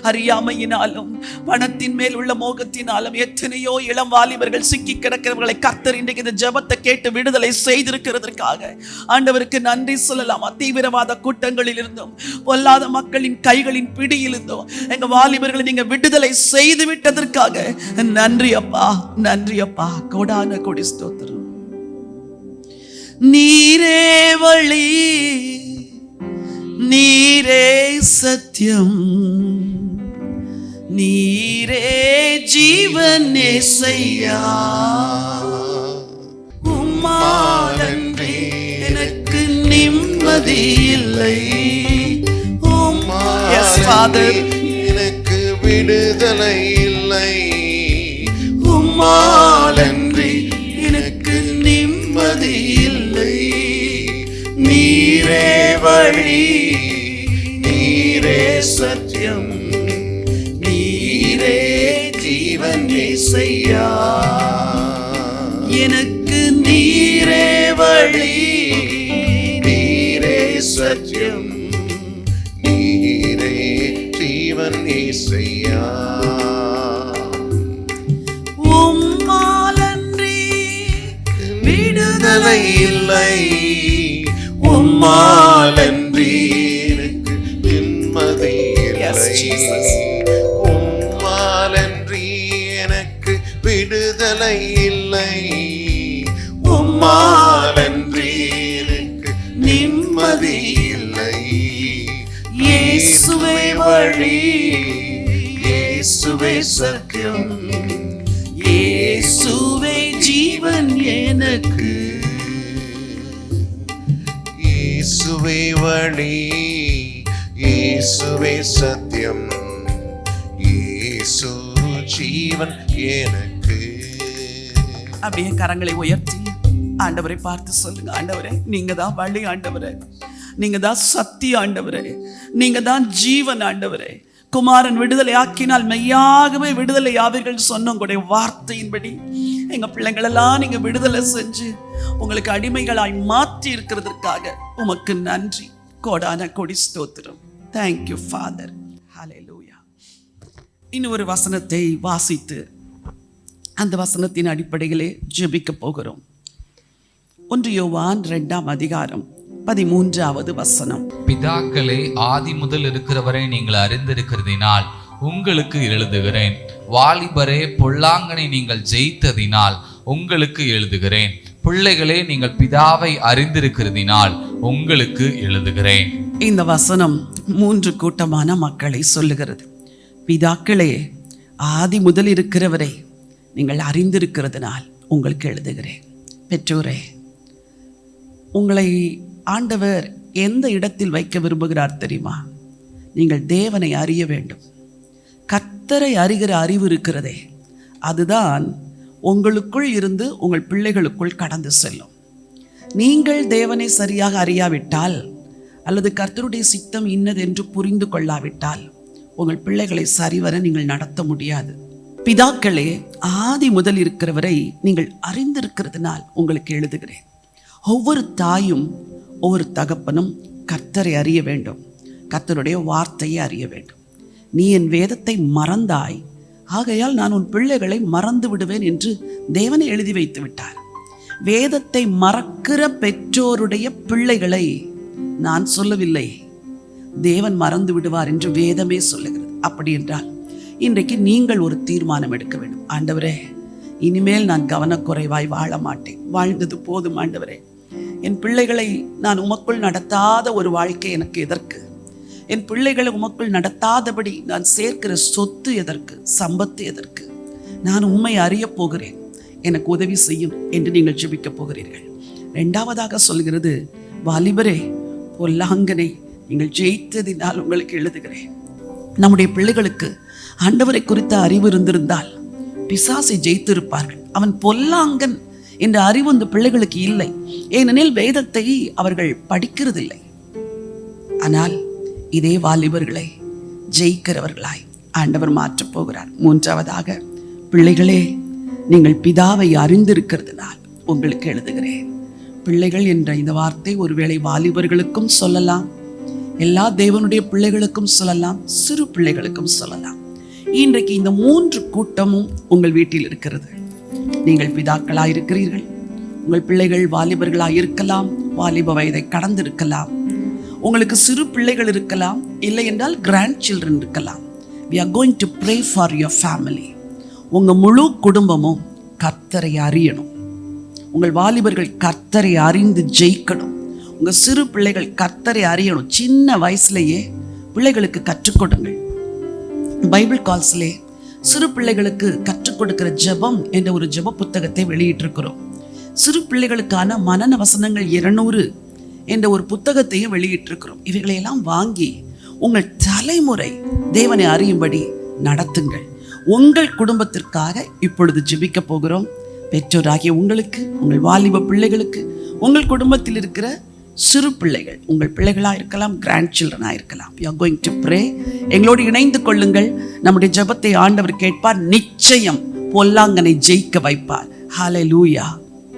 அறியாமையினாலும் பணத்தின் மேல் உள்ள மோகத்தினாலும் எத்தனையோ இளம் வாலிபர்கள் சிக்கி கிடக்கிறவர்களை கர்த்தர் இன்றைக்கு இந்த ஜெபத்தை கேட்டு விடுதலை செய்திருக்கிறதற்காக ஆண்டவருக்கு நன்றி சொல்லலாமா? தீவிரவாத கூட்டங்களில் இருந்தும் பொல்லாத மக்களின் கைகளின் பிடியில் இருந்தும் எங்க வாலிபர்களை நீங்க விடுதலை செய்து விட்டதற்காக நன்றி அப்பா, நன்றி அப்பா. கோடான கோடி ஸ்தோத்திரம். நீரே வழி, நீரே சத்தியம், நீரே ஜீவன் ஏசையா. உம்மாலன்றி எனக்கு நிம்மதி இல்லை. எனக்கு விடுதலை இல்லை. உம்மாலன்றி எனக்கு நிம்மதி இல்லை. நீரே வழி, நீரே சத்தியம், நீரே ஜீவன் ஏசையா. எனக்கு நீரே வழி, நீரே சத்தியம், நீரே ஜீவன் ஏசையா. உம்மாலன்றி விடுதலை இல்லை. உம்மாலன்றி எனக்கு நிம்மதி இல்லை. உம்மாலன்றி எனக்கு விடுதலை இல்லை. உம்மாலன்றி எனக்கு நிம்மதி இல்லை. இயேசுவே வழி, இயேசுவே சத்தியம், இயேசுவே ஜீவன் எனக்கு. இயேசுவே வழி, இயேசுவே சத்தியம், இயேசு ஜீவன் எனக்கு. அப்படியே கரங்களை உயர்த்தி ஆண்டவரை பார்த்து சொல்லுங்க, ஆண்டவரே நீங்க தான் வழி, ஆண்டவரே நீங்க தான் சத்திய, ஆண்டவரே நீங்க தான் ஜீவன், ஆண்டவரே குமாரன் விடுதலை ஆக்கினால் மெய்யாகவே விடுதலை ஆவீர்கள் சொன்ன உங்களுடைய வார்த்தையின்படி எங்க பிள்ளைங்களெல்லாம் நீங்க விடுதலை செஞ்சு உங்களுக்கு அடிமைகளாய் மாற்றி இருக்கிறதற்காக உமக்கு நன்றி. கோடான கொடி ஸ்தோத்திரம். Thank you father. ஹல்லேலூயா. இன்னொரு வசனத்தை வாசித்து அந்த வசனத்தின் அடிப்படையிலே ஜெபிக்க போகிறோம். 1 யோவான் 2ஆம் அதிகாரம் 13வது வசனம். பிதாக்களே, ஆதி முதல் இருக்கிறவரை நீங்கள் அறிந்திருக்கிறதினால் உங்களுக்கு எழுதுகிறேன். வாலிபரே, பொல்லாங்கனை நீங்கள் ஜெயித்ததினால் உங்களுக்கு எழுதுகிறேன். பிள்ளைகளே, நீங்கள் பிதாவை அறிந்திருக்கிறதினால் உங்களுக்கு எழுதுகிறேன். இந்த வசனம் 3 கூட்டமான மக்களை சொல்லுகிறது. பிதாக்களே, ஆதி முதல் இருக்கிறவரை நீங்கள் அறிந்திருக்கிறதுனால் உங்களுக்கு எழுதுகிறேன். பெற்றோரே, உங்களை ஆண்டவர் எந்த இடத்தில் வைக்க விரும்புகிறார் தெரியுமா? நீங்கள் தேவனை அறிய வேண்டும். கர்த்தரை அறிகிற அறிவு இருக்கிறதே, அதுதான் உங்களுக்குள் இருந்து உங்கள் பிள்ளைகளுக்குள் கடந்து செல்லும். நீங்கள் தேவனை சரியாக அறியாவிட்டால் அல்லது கர்த்தருடைய சித்தம் இன்னதென்று புரிந்து கொள்ளாவிட்டால் உங்கள் பிள்ளைகளை சரிவர நீங்கள் நடத்த முடியாது. பிதாக்களே, ஆதி முதல் இருக்கிறவரை நீங்கள் அறிந்திருக்கிறதுனால் உங்களுக்கு எழுதுகிறேன். ஒவ்வொரு தாயும் ஒவ்வொரு தகப்பனும் கர்த்தரை அறிய வேண்டும், கர்த்தருடைய வார்த்தையை அறிய வேண்டும். நீ என் வேதத்தை மறந்தாய், ஆகையால் நான் உன் பிள்ளைகளை மறந்து விடுவேன் என்று தேவனை எழுதி வைத்து விட்டார். வேதத்தை மறக்கிற பெற்றோருடைய பிள்ளைகளை நான் சொல்லவில்லை, தேவன் மறந்து விடுவார் என்று வேதமே சொல்லுகிறது. அப்படி என்றால் இன்றைக்கு நீங்கள் ஒரு தீர்மானம் எடுக்க வேண்டும். ஆண்டவரே, இனிமேல் நான் கவனக்குறைவாய் வாழ மாட்டேன், வாழ்ந்தது போதும். ஆண்டவரே, என் பிள்ளைகளை நான் உமக்குள் நடத்தாத ஒரு வாழ்க்கை எனக்கு எதற்கு? என் பிள்ளைகளை உமக்குள் நடத்தாதபடி நான் சேர்க்கிற சொத்து எதற்கு? சம்பத்து எதற்கு? நான் உண்மை அறிய போகிறேன், எனக்கு உதவி செய்யும் என்று நீங்கள் ஜெபிக்க போகிறீர்கள். 2ஆவதாக சொல்கிறது, வாலிபரே, பொல்லாங்கனை நீங்கள் ஜெயித்ததினால் உங்களுக்கு எழுதுகிறேன். நம்முடைய பிள்ளைகளுக்கு ஆண்டவரை குறித்த அறிவு இருந்திருந்தால் பிசாசை ஜெயித்திருப்பார்கள். அவன் பொல்லாங்கன் என்ற அறிவு அந்த பிள்ளைகளுக்கு இல்லை. ஏனெனில் வேதத்தை அவர்கள் படிக்கிறதில்லை. ஆனால் இதே வாலிபர்களை ஜெயிக்கிறவர்களாய் ஆண்டவர் மாற்றப் போகிறார். 3ஆவதாக, பிள்ளைகளே, நீங்கள் பிதாவை அறிந்திருக்கிறதுனால் உங்களுக்கு எழுதுகிறேன். பிள்ளைகள் என்ற இந்த வார்த்தை ஒருவேளை வாலிபர்களுக்கும் சொல்லலாம், எல்லா தேவனுடைய பிள்ளைகளுக்கும் சொல்லலாம், சிறு பிள்ளைகளுக்கும் சொல்லலாம். இன்றைக்கு இந்த 3 கூட்டமும் உங்கள் வீட்டில் இருக்கிறது. நீங்கள் பிதாக்களாய் இருக்கிறீர்கள், உங்கள் பிள்ளைகள் வாலிபர்களாய் இருக்கலாம், வாலிப வயதை கடந்திருக்கலாம், உங்களுக்கு சிறு பிள்ளைகள் இருக்கலாம், இல்லை என்றால் கிராண்ட் சில்ட்ரன் இருக்கலாம். We are going to pray for your family. உங்கள் முழு குடும்பமும் கர்த்தரை அறியணும். உங்கள் வாலிபர்கள் கர்த்தரை அறிந்து ஜெயிக்கணும். உங்கள் சிறு பிள்ளைகள் கர்த்தரை அறியணும். சின்ன வயசுலேயே பிள்ளைகளுக்கு கற்றுக் கொடுங்கள். பைபிள் கால்ஸ்லே சிறு பிள்ளைகளுக்கு கற்றுக் கொடுக்கிற ஜெபம் என்ற ஒரு ஜெப புத்தகத்தை வெளியிட்டிருக்கிறோம். சிறு பிள்ளைகளுக்கான மனன வசனங்கள் 200 என்ற ஒரு புத்தகத்தையும் வெளியிட்டிருக்கிறோம். இவைகளையெல்லாம் வாங்கி உங்கள் தலைமுறை தேவனை அறியும்படி நடத்துங்கள். உங்கள் குடும்பத்திற்காக இப்பொழுது ஜெபிக்க போகிறோம். பெற்றோராகிய உங்களுக்கு, உங்கள் வாலிப பிள்ளைகளுக்கு, உங்கள் குடும்பத்தில் இருக்கிற சிறு பிள்ளைகள், உங்கள் பிள்ளைகளாக இருக்கலாம், கிராண்ட் சில்ட்ரனாக இருக்கலாம். You are going to pray. எங்களோடு இணைந்து கொள்ளுங்கள். நம்முடைய ஜெபத்தை ஆண்டவர் கேட்பார். நிச்சயம் பொல்லாங்கனை ஜெயிக்க வைப்பார். ஹல்லேலூயா.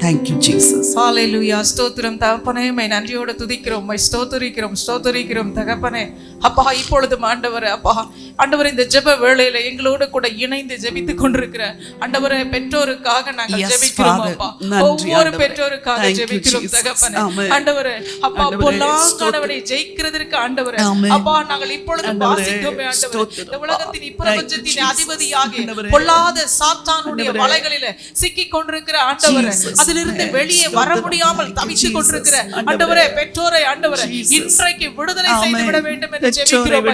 Thank you Jesus. ஹalleluya. ஸ்தோத்திரம் தகப்பனே, மை நன்றியோடு துதிக்கிறோம், மை ஸ்தோத்திரிக்கிறோம் தகப்பனே. அப்பா இப்பொழுதும் ஆண்டவரே, அப்பா ஆண்டவரே, இந்த ஜெப வேளையில எங்களோடு கூட இணைந்து ஜெபித்துக் கொண்டிருக்கிற ஆண்டவரே பெற்றோருக்காக நாங்கள் ஜெபிக்கிறோம். அப்பா ஒவ்வொரு பெற்றோருக்காக ஜெபிக்கிறோம் தகப்பனே. ஆண்டவரே அப்பா பொல்லாங்கனை ஜெயிக்கிறதற்கு ஆண்டவரே அப்பா நாங்கள் இப்பொழுது வாசிக்கிறோம். ஆண்டவரே இந்த உலகத்தின் இப்பிரபஞ்சத்தின் அதிபதியாகிய பொல்லாத சாத்தானுடைய வலைகளிலே சிக்கிக் கொண்டிருக்கிற ஆண்டவரே, அதிலிருந்து வெளியே வர முடியாமல் தவித்துக் கொண்டிருக்கிற ஆண்டவரே பெற்றோரை ஆண்டவரே இன்றைக்கு விடுதலை செய்து விட வேண்டும் என்று ஜெபிக்கிறோம்.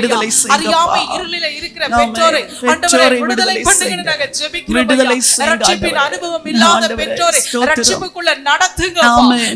அறியாமை இருளிலே இருக்கிற பெற்றோரை ஆண்டவரே விடுதலை பண்ணுங்க நாங்க ஜெபிக்கிறோம். ரட்சிப்பின் அனுபவம் இல்லாத பெற்றோரை ரட்சிப்புக்குள்ள நடத்துங்க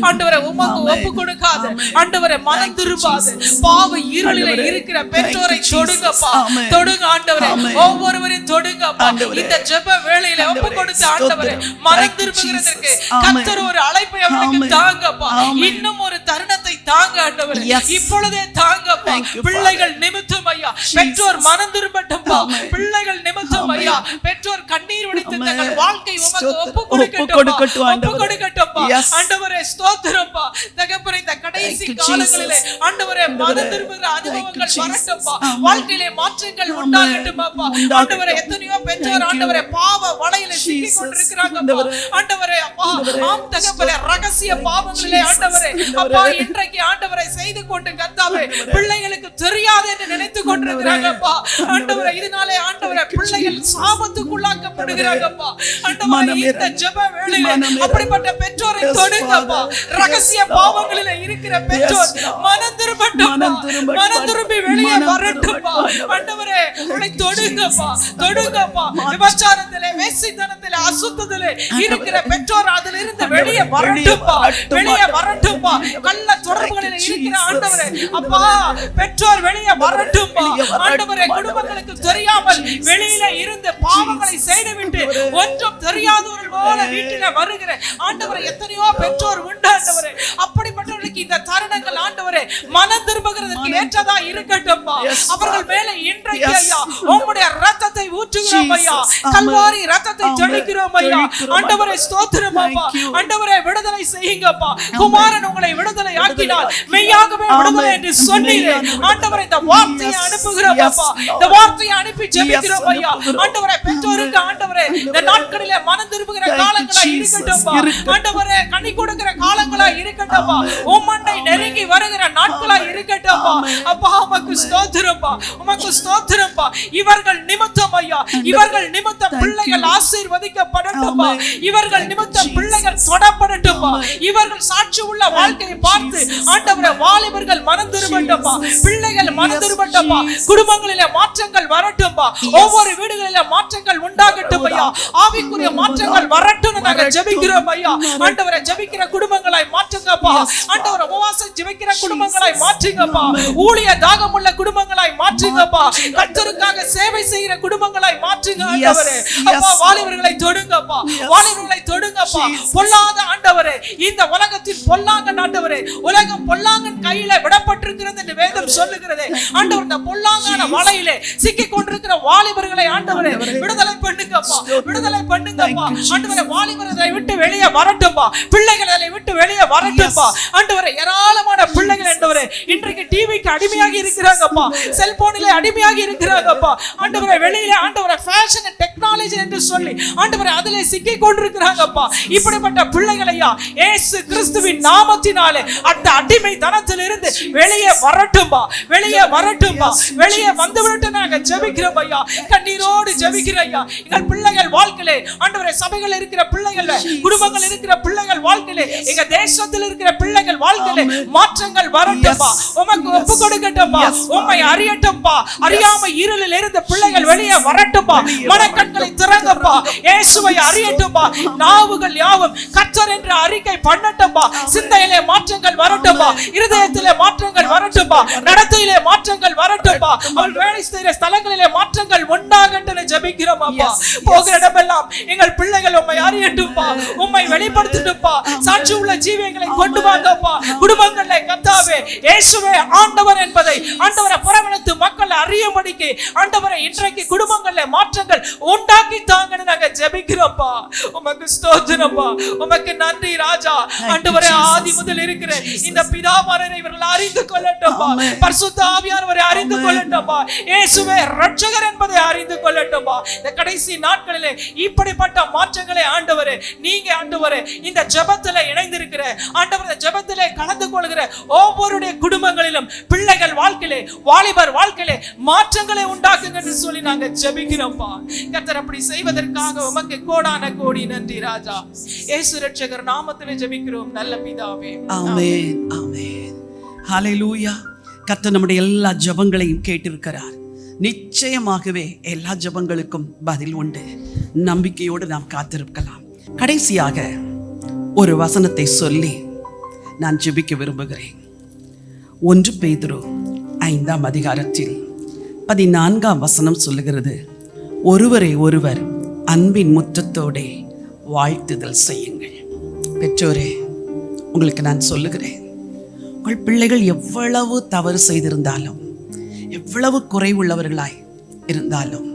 ஆண்டவரே. உமக்கு ஒப்பு கொடுக்காத ஆண்டவரே, மனம் திரும்பாத பாவ இருளிலே இருக்கிற பெற்றோரை தொடுங்கப்பா, தொடுங்க ஆண்டவரே. ஒவ்வொருவரையும் தொடுங்கப்பா. இந்த ஜெப வேளையிலே ஒப்பு கொடுத்த ஆண்டவரே மனம் திரும்புகிறதற்கு கர்த்தர் ஒரு அழைப்பை அவனுக்கு தாங்கப்பா. இன்னும் ஒரு தருணத்தை தாங்க ஆண்டவரே, இப்பொழுதே தாங்கப்பா. பிள்ளைகள் நிமித்தம் ஐயா பெற்றோர் மனம் திரும்பட்டும்பா. பிள்ளைகள் நிமித்தம் ஐயா பெற்றோர் கண்ணீர் வடித்து தங்கள் வாழ்க்கை உமக்கு ஒப்பு கொடுக்கட்டும் ஆண்டவரே. ஸ்தோத்திரப்பா தகப்பனே, இந்த கடைசி காலங்களிலே ஆண்டவரே மனம் திரும்புகிற அனுபவங்கள் வரட்டும்பா. வாழ்க்கையிலே மாற்றங்கள் உண்டாகட்டும்பா ஆண்டவரே. எத்தனையோ பெற்றோர் ஆண்டவரே பாவ வலையிலே சிக்கிக் கொண்டிருக்கிறாங்க ஆண்டவரே. அப்பா ஆம் தகப்பனே, ரகசிய பாவங்களிலே ஆண்டவரே அப்பா இன்றைக்கு ஆண்டவரை செய்து கொண்டு கர்த்தாவே பிள்ளைகளுக்கு தெரியாது என்று நினைத்துக் கொண்டிருக்கிறாங்கப்பா ஆண்டவரே. இதனாலே ஆண்டவரே பிள்ளைகள் சாபத்துக்குள்ளாக்கப்படுகிறாங்கப்பா ஆண்டவரே. இந்த ஜெப வேளையிலே அப்படிப்பட்ட பெற்றோரை தொடுங்கப்பா. ரகசிய பாவங்களிலே இருக்கிற பெற்றோர் மனம் திரும்பி வெளியே வரட்டும்பா ஆண்டவரே. உங்களை தொடுங்கப்பா. விபச்சாரத்திலே, வேசித்தனத்திலே, அசுத்தத்திலே இருக்கிற பெற்றோர் அதிலிருந்து வெளியே வரட்டும்பா. கள்ள தொடர்புகளில் இருக்கிற ஆண்டவரே அப்பா பெற்றோர் வெளியே வரட்டும்பா ஆண்டவரே. குடும்பங்களுக்கு தெரியாமல் வெளியில இருந்து பாவங்களை செய்துவிட்டு ஒன்றும் தெரியாதவர்கள் போல வீட்டில வருகிற ஆண்டவரே எத்தனையோ பெற்றோர் உண்டு ஆண்டவரே. அப்படிப்பட்டவர்களுக்கு இந்த தருணங்கள் ஆண்டவரே மனம் திரும்புகிறதற்கு ஏற்றதா இருக்கட்டும்பா. அவர்கள் மேலே இன்றைக்கு ஐயா உம்முடைய இரத்தத்தை ஊற்றுகிறோம் ஐயா. கல்வாரி இரத்தத்தை தெளிக்கிறோம் ஐயா ஆண்டவரே. ஸ்தோத்திரம் அப்பா ஆண்டவரே. விடுதலை செய்யுங்கப்பா. குமாரன் உங்களை விடுதலை ஆக்கினார், மெய்யாகவே விடுதலை என்று சொன்னீரே ஆண்டவரே. இந்த வார்த்தையை அனுப்புகிறோம் அப்பா. இந்த வார்த்தையை அனுப்பி ஜெபிக்கிறோம் ஐயா ஆண்டவரே. பெற்றோருக்கு ஆண்டவரே இந்த நாட்களிலே மனம் திரும்புகிற காலங்களா இருக்கட்டும்பா ஆண்டவரே. கனி கொடுக்கிற காலங்களா இருக்கட்டும்பா. உம்மண்டை நெருங்கி வருகிற நாட்களா இருக்கட்டும்பா அப்பா. உமக்கு ஸ்தோத்திரம்பா. இவர்கள் நிமித்தம் ஐயா, இவர்கள் நிமித்தம் பிள்ளைகள் ஆசீர்வதிக்கப்படட்டும்பா. இவர்கள் நிமித்தம் பிள்ளைகள் தொடப்படட்டும்பா. இவர்கள் சாட்சி உள்ள வாழ்க்கையை பார்த்து ஆண்டவரே வாலிபர்கள் மனம் திரும்பட்டும்பா. பிள்ளைகள் மனம் திரும்பட்டும்பா. குடும்பங்களிலே மாற்றங்கள் வரட்டும்பா. ஒவ்வொரு வீடுகளிலே மாற்றங்கள் உண்டாகட்டும் ஐயா. ஆவிக்குரிய மாற்றங்கள் வரட்டும் நாங்க ஜெபிக்கிறோம் ஐயா ஆண்டவரே. ஜெபிக்கிற குடும்பங்களை மாற்றுங்கப்பா ஆண்டவரே. உபவாசம் ஜெபிக்கிற குடும்பங்களை மாற்றுங்கப்பா. ஊழிய தாகமுள்ள குடும்பங்களை மாற்றுங்க தொடுங்கப்பா. கர்த்தருக்காக சேவை செய்கிற குடும்பங்களை மாற்றுங்க ஆண்டவரே. அப்பா வாலிபர்களை தொடுங்கப்பா, வாலிபர்களை தொடுங்கப்பா. பொல்லாத ஆண்டவரே, இந்த உலகத்தின் பொல்லாங்கன் ஆண்டவரே, உலகம் பொல்லாங்கன் கையில விடப்பட்டிருக்கிறது என்று வேதம் சொல்லுகிறதே. ஆண்டவர் இந்த பொல்லாங்கான வலையிலே சிக்கிக் கொண்டிருக்கிற வாலிபர்களை ஆண்டவரே விடுதலை பண்ணுங்கப்பா, விடுதலை பண்ணுங்கப்பா. ஆண்டவரே வாலிபர்களை விட்டு வெளியே வரட்டும்பா, பிள்ளைகளை விட்டு வெளியே வரட்டும்பா. ஆண்டவரே ஏராளமான பிள்ளைகள் ஆண்டவரே இன்றைக்கு டிவிக்கு அடிமையாகி இருக்கிறாங்கப்பா, செல்போனிலே அடிமையாகி இருக்கிறாங்கப்பா. ஆண்டவரே வெளியிலே ஆண்டவரே ஃபேஷன் அண்ட் டெக்னாலஜி என்று சொல்லி ஆண்டவரே அதிலே சிக்கிக் கொண்டிருக்கிறாங்கப்பா. இப்படிப்பட்ட பிள்ளைகளையா இயேசு கிறிஸ்துவின் நாமத்தினாலே அந்த அடிமை தனத்திலிருந்து வெளியே வரட்டும்பா, வெளியே வரட்டும்பா, வெளியே வந்து விட்டு நாங்க ஜெபிக்கிறோம் ஐயா, கண்ணீரோடு ஜெபிக்கிறோம் ஐயா. எங்கள் பிள்ளைகள் வாழ்க்கையிலே ஆண்டவரே சபைகள் இருக்கிற பிள்ளைகள், குடும்பங்கள் இருக்கிற பிள்ளைகள் வாழ்க்கையிலே, எங்க தேசத்தில் இருக்கிற பிள்ளைகள் வாழ்க்கையிலே மாற்றங்கள் வரட்டும்பா, உமக்கு ஒப்பு கொடுக்கட்டும்பா, உம்மை அறியட்டும்பா. அறியாம இருளில் இருந்து பிள்ளைகள் வெளியே வரட்டும்பா, மனக்கண்களை திறங்கப்பா, இயேசுவை அறியட்டும்பா. நாவுகள் யாவும் கர்த்தர் என்ற அறிக்கை பண்ணட்டும்பா. சிந்தையிலே மாற்றங்கள் வரட்டும்பா, இருதயத்திலே மாற்றங்கள் வரட்டும்பா, நடத்தையிலே மாற்றங்கள் வரட்டும்பா. அவள் வேலை செய்கிற ஸ்தலங்களிலே மாற்றங்கள் உண்டாகட்டும் ஜெபிக்கிறோம் அப்பா. போகிற இடமெல்லாம் எங்கள் பிள்ளைகள் உம்மை அறியட்டும்பா, உம்மை வெளிப்படுத்தட்டும்பா. சாட்சி உள்ள ஜீவியங்களை கொண்டு வாங்கப்பா. குடும்பங்களிலே கர்த்தாவே இயேசுவே ஆண்டவர் என்பதை ஆண்டவரை புறவனத்து மக்கள் அறியும்படிக்கு ஆண்டவரை இன்றைக்கு குடும்பங்களிலே மாற்றங்கள் உண்டாக்கி தாங்கன்னு நாங்க ஜெபிக்கிறோம்ப்பா. உமக்கு ஸ்தோத்திரம்ப்பா, உமக்கு நன்றி ராஜா. ஆண்டவரே ஆதி முதல் இருக்கிற இந்த பிதாமரரை இவர்கள் அறிந்து கொள்ளட்டும்பா, பரிசுத்த ஆவியானவரை அறிந்து கொள்ளட்டும்பா, இயேசுவே இரட்சகர் என்பதை அறிந்து கொள்ளட்டும்பா. இந்த கடைசி நாட்களிலே இப்படிப்பட்ட மாற்றங்களை ஆண்டவரே நீங்க ஆண்டவரே இந்த ஜெபத்திலே இணைந்திருக்கிற ஆண்டவரே ஜெபத்திலே கலந்து கொள்கிற ஒவ்வொருடைய குடும்பங்களிலும் பிள்ளைகள் வாழ்க்கையிலே வாலிபர் வாழ்க்கையிலே மாற்றங்களை உண்டாக்குங்க என்று சொல்லி நாங்க ஜெபிக்கிறோம்ப்பா. கர்த்தர் அப்படி செய்வதற்காக உமக்கு கோடான கோடி நன்றி ராஜா. இயேசு இரட்சகர் நாமத்திலே ஜெபிக்கிறோம் நல்ல பிதாவே. ஆமென், ஆமென். ஹல்லேலூயா. கர்த்தர் நம்முடைய எல்லா ஜெபங்களையும் கேட்டிருக்கிறார். நிச்சயமாகவே எல்லா ஜெபங்களுக்கும் பதில் உண்டு. நம்பிக்கையோடு நாம் காத்திருக்கலாம். கடைசியாக ஒரு வசனத்தை சொல்லி நான் ஜெபிக்க விரும்புகிறேன். 1 பேதுரு 5ஆம் அதிகாரத்தில் 14ஆம் வசனம் சொல்லுகிறது, ஒருவரை ஒருவர் அன்பின் முற்றத்தோடே வாழ்த்துதல் செய்யுங்கள். பெற்றோரே, உங்களுக்கு நான் சொல்லுகிறேன், உங்கள் பிள்ளைகள் எவ்வளவு தவறு செய்திருந்தாலும், எவ்வளவு குறைவுள்ளவர்களாய் இருந்தாலும்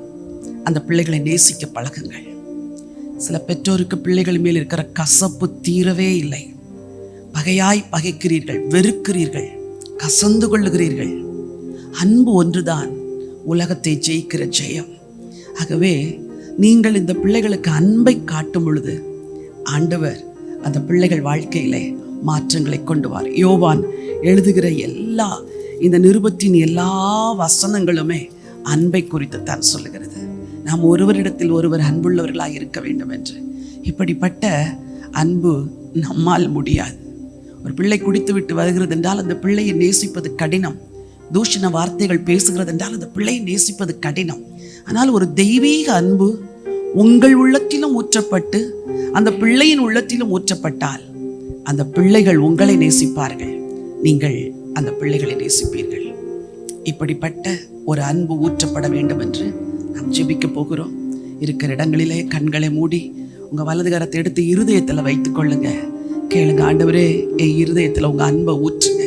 அந்த பிள்ளைகளை நேசிக்க பழகுங்கள். சில பெற்றோருக்கு பிள்ளைகள் மேல் இருக்கிற கசப்பு தீரவே இல்லை. பகையாய் பகைக்கிறீர்கள், வெறுக்கிறீர்கள், கசந்து கொள்ளுகிறீர்கள். அன்பு ஒன்றுதான் உலகத்தை ஜெயிக்கிற ஜெயம். ஆகவே நீங்கள் இந்த பிள்ளைகளுக்கு அன்பை காட்டும் பொழுது ஆண்டவர் அந்த பிள்ளைகள் வாழ்க்கையிலே மாற்றங்களை கொண்டு வார். யோவான் எழுதுகிற எல்லா இந்த நிருபத்தின் எல்லா வசனங்களுமே அன்பை குறித்து தான் சொல்லுகிறது. நாம் ஒருவரிடத்தில் ஒருவர் அன்புள்ளவர்களாக இருக்க வேண்டும் என்று. இப்படிப்பட்ட அன்பு நம்மால் முடியாது. ஒரு பிள்ளை குடித்து விட்டு வருகிறது என்றால் அந்த பிள்ளையை நேசிப்பது கடினம். தூஷண வார்த்தைகள் பேசுகிறது என்றால் அந்த பிள்ளையை நேசிப்பது கடினம். ஆனால் ஒரு தெய்வீக அன்பு உங்கள் உள்ளத்திலும் ஊற்றப்பட்டு அந்த பிள்ளையின் உள்ளத்திலும் ஊற்றப்பட்டால் அந்த பிள்ளைகள் உங்களை நேசிப்பார்கள், நீங்கள் அந்த பிள்ளைகளை நேசிப்பீர்கள். இப்படிப்பட்ட ஒரு அன்பு ஊற்றப்பட வேண்டும் என்று நாம் ஜெபிக்க போகிறோம். இருக்கிற இடங்களிலே கண்களை மூடி உங்கள் வலது கரத்தை எடுத்து இருதயத்தில் வைத்துக் கொள்ளுங்க. கேளுங்க, ஆண்டவரே என் இருதயத்தில் உங்கள் அன்பை ஊற்றுங்க.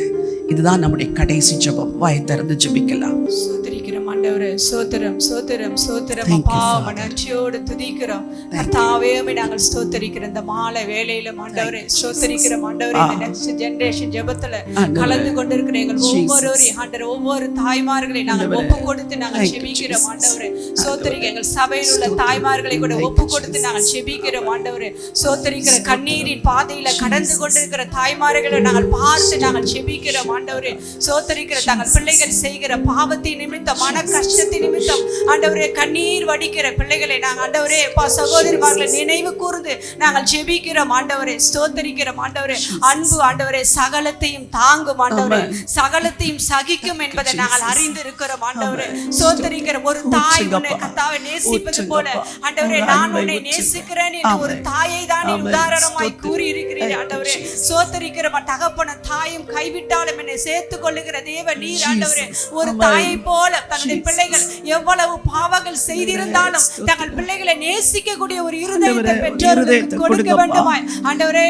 இதுதான் நம்முடைய கடைசி ஜெபம். வாயை திறந்து ஜெபிக்கலாம். சோதரிக்கிறோம் ஆண்டவரே, சோத்திரம் சோத்திரம் சோத்திரம் அப்பா, மனர்ச்சியோடு துதிக்கிறோம் கர்த்தாவே. நாங்கள் ஸ்தோத்தரிக்கிறோம் இந்த மாலை வேளையில ஆண்டவரே, ஸ்தோத்தரிக்கிறோம் ஆண்டவரே. இந்த நெக்ஸ்ட் ஜெனரேஷன் ஜெபத்துல கலந்து கொண்டிருக்கிற எங்கள் ஒவ்வொருவரையும் ஆண்டவரே, ஒவ்வொரு தாய்மார்களை நாங்கள் ஒப்பு கொடுத்து நாங்கள் ஜெபிக்கிறோம் ஆண்டவரே. சோத்தரிக்க எங்கள் சபையில் உள்ள தாய்மார்களை கூட ஒப்பு கொடுத்து நாங்கள் ஜெபிக்கிறோம் ஆண்டவரே. சோத்தரிக்கிற கண்ணீரின் பாதையில கடந்து கொண்டிருக்கிற தாய்மார்களை நாங்கள் பார்த்து நாங்கள் ஜெபிக்கிறோம் ஆண்டவரே. சோத்தரிக்கிற தங்கள் பிள்ளைகள் செய்கிற பாவத்தை நிமித்த மன கஷ்டத்தை குடும்பத்தின் நிமித்தம் ஆண்டவரே கண்ணீர் வடிக்கிற பிள்ளைகளை நாங்கள் ஆண்டவரே சகோதரிமார்களை நினைவு கூர்ந்து நாங்கள் ஜெபிக்கிறோம் ஆண்டவரே, ஸ்தோத்தரிக்கிறோம் ஆண்டவரே. அன்பு ஆண்டவரே சகலத்தையும் தாங்கும் ஆண்டவரே, சகலத்தையும் சகிக்கும் என்பதை நாங்கள் அறிந்து இருக்கிறோம் ஆண்டவரே. ஸ்தோத்தரிக்கிறோம். ஒரு தாய் உன்னை கர்த்தாவே நேசிப்பது போல ஆண்டவரே நான் உன்னை நேசிக்கிறேன் என்று ஒரு தாயை தான் உதாரணமாய் கூறி இருக்கிறீர் ஆண்டவரே. ஸ்தோத்தரிக்கிறோம். தகப்பன தாயும் கைவிட்டாலும் என்னை சேர்த்துக் கொள்ளுகிற தேவ நீர் ஆண்டவரே. ஒரு தாயை போல தன்னுடைய பிள்ளைகள் எவ்வளவு பாவங்கள் செய்திருந்தாலும் தங்கள் பிள்ளைகளை நேசிக்கக்கூடிய ஒரு இருதயத்தை பெற்றோர்களுக்கு கொடுக்க வேண்டுமாய் ஆண்டவரே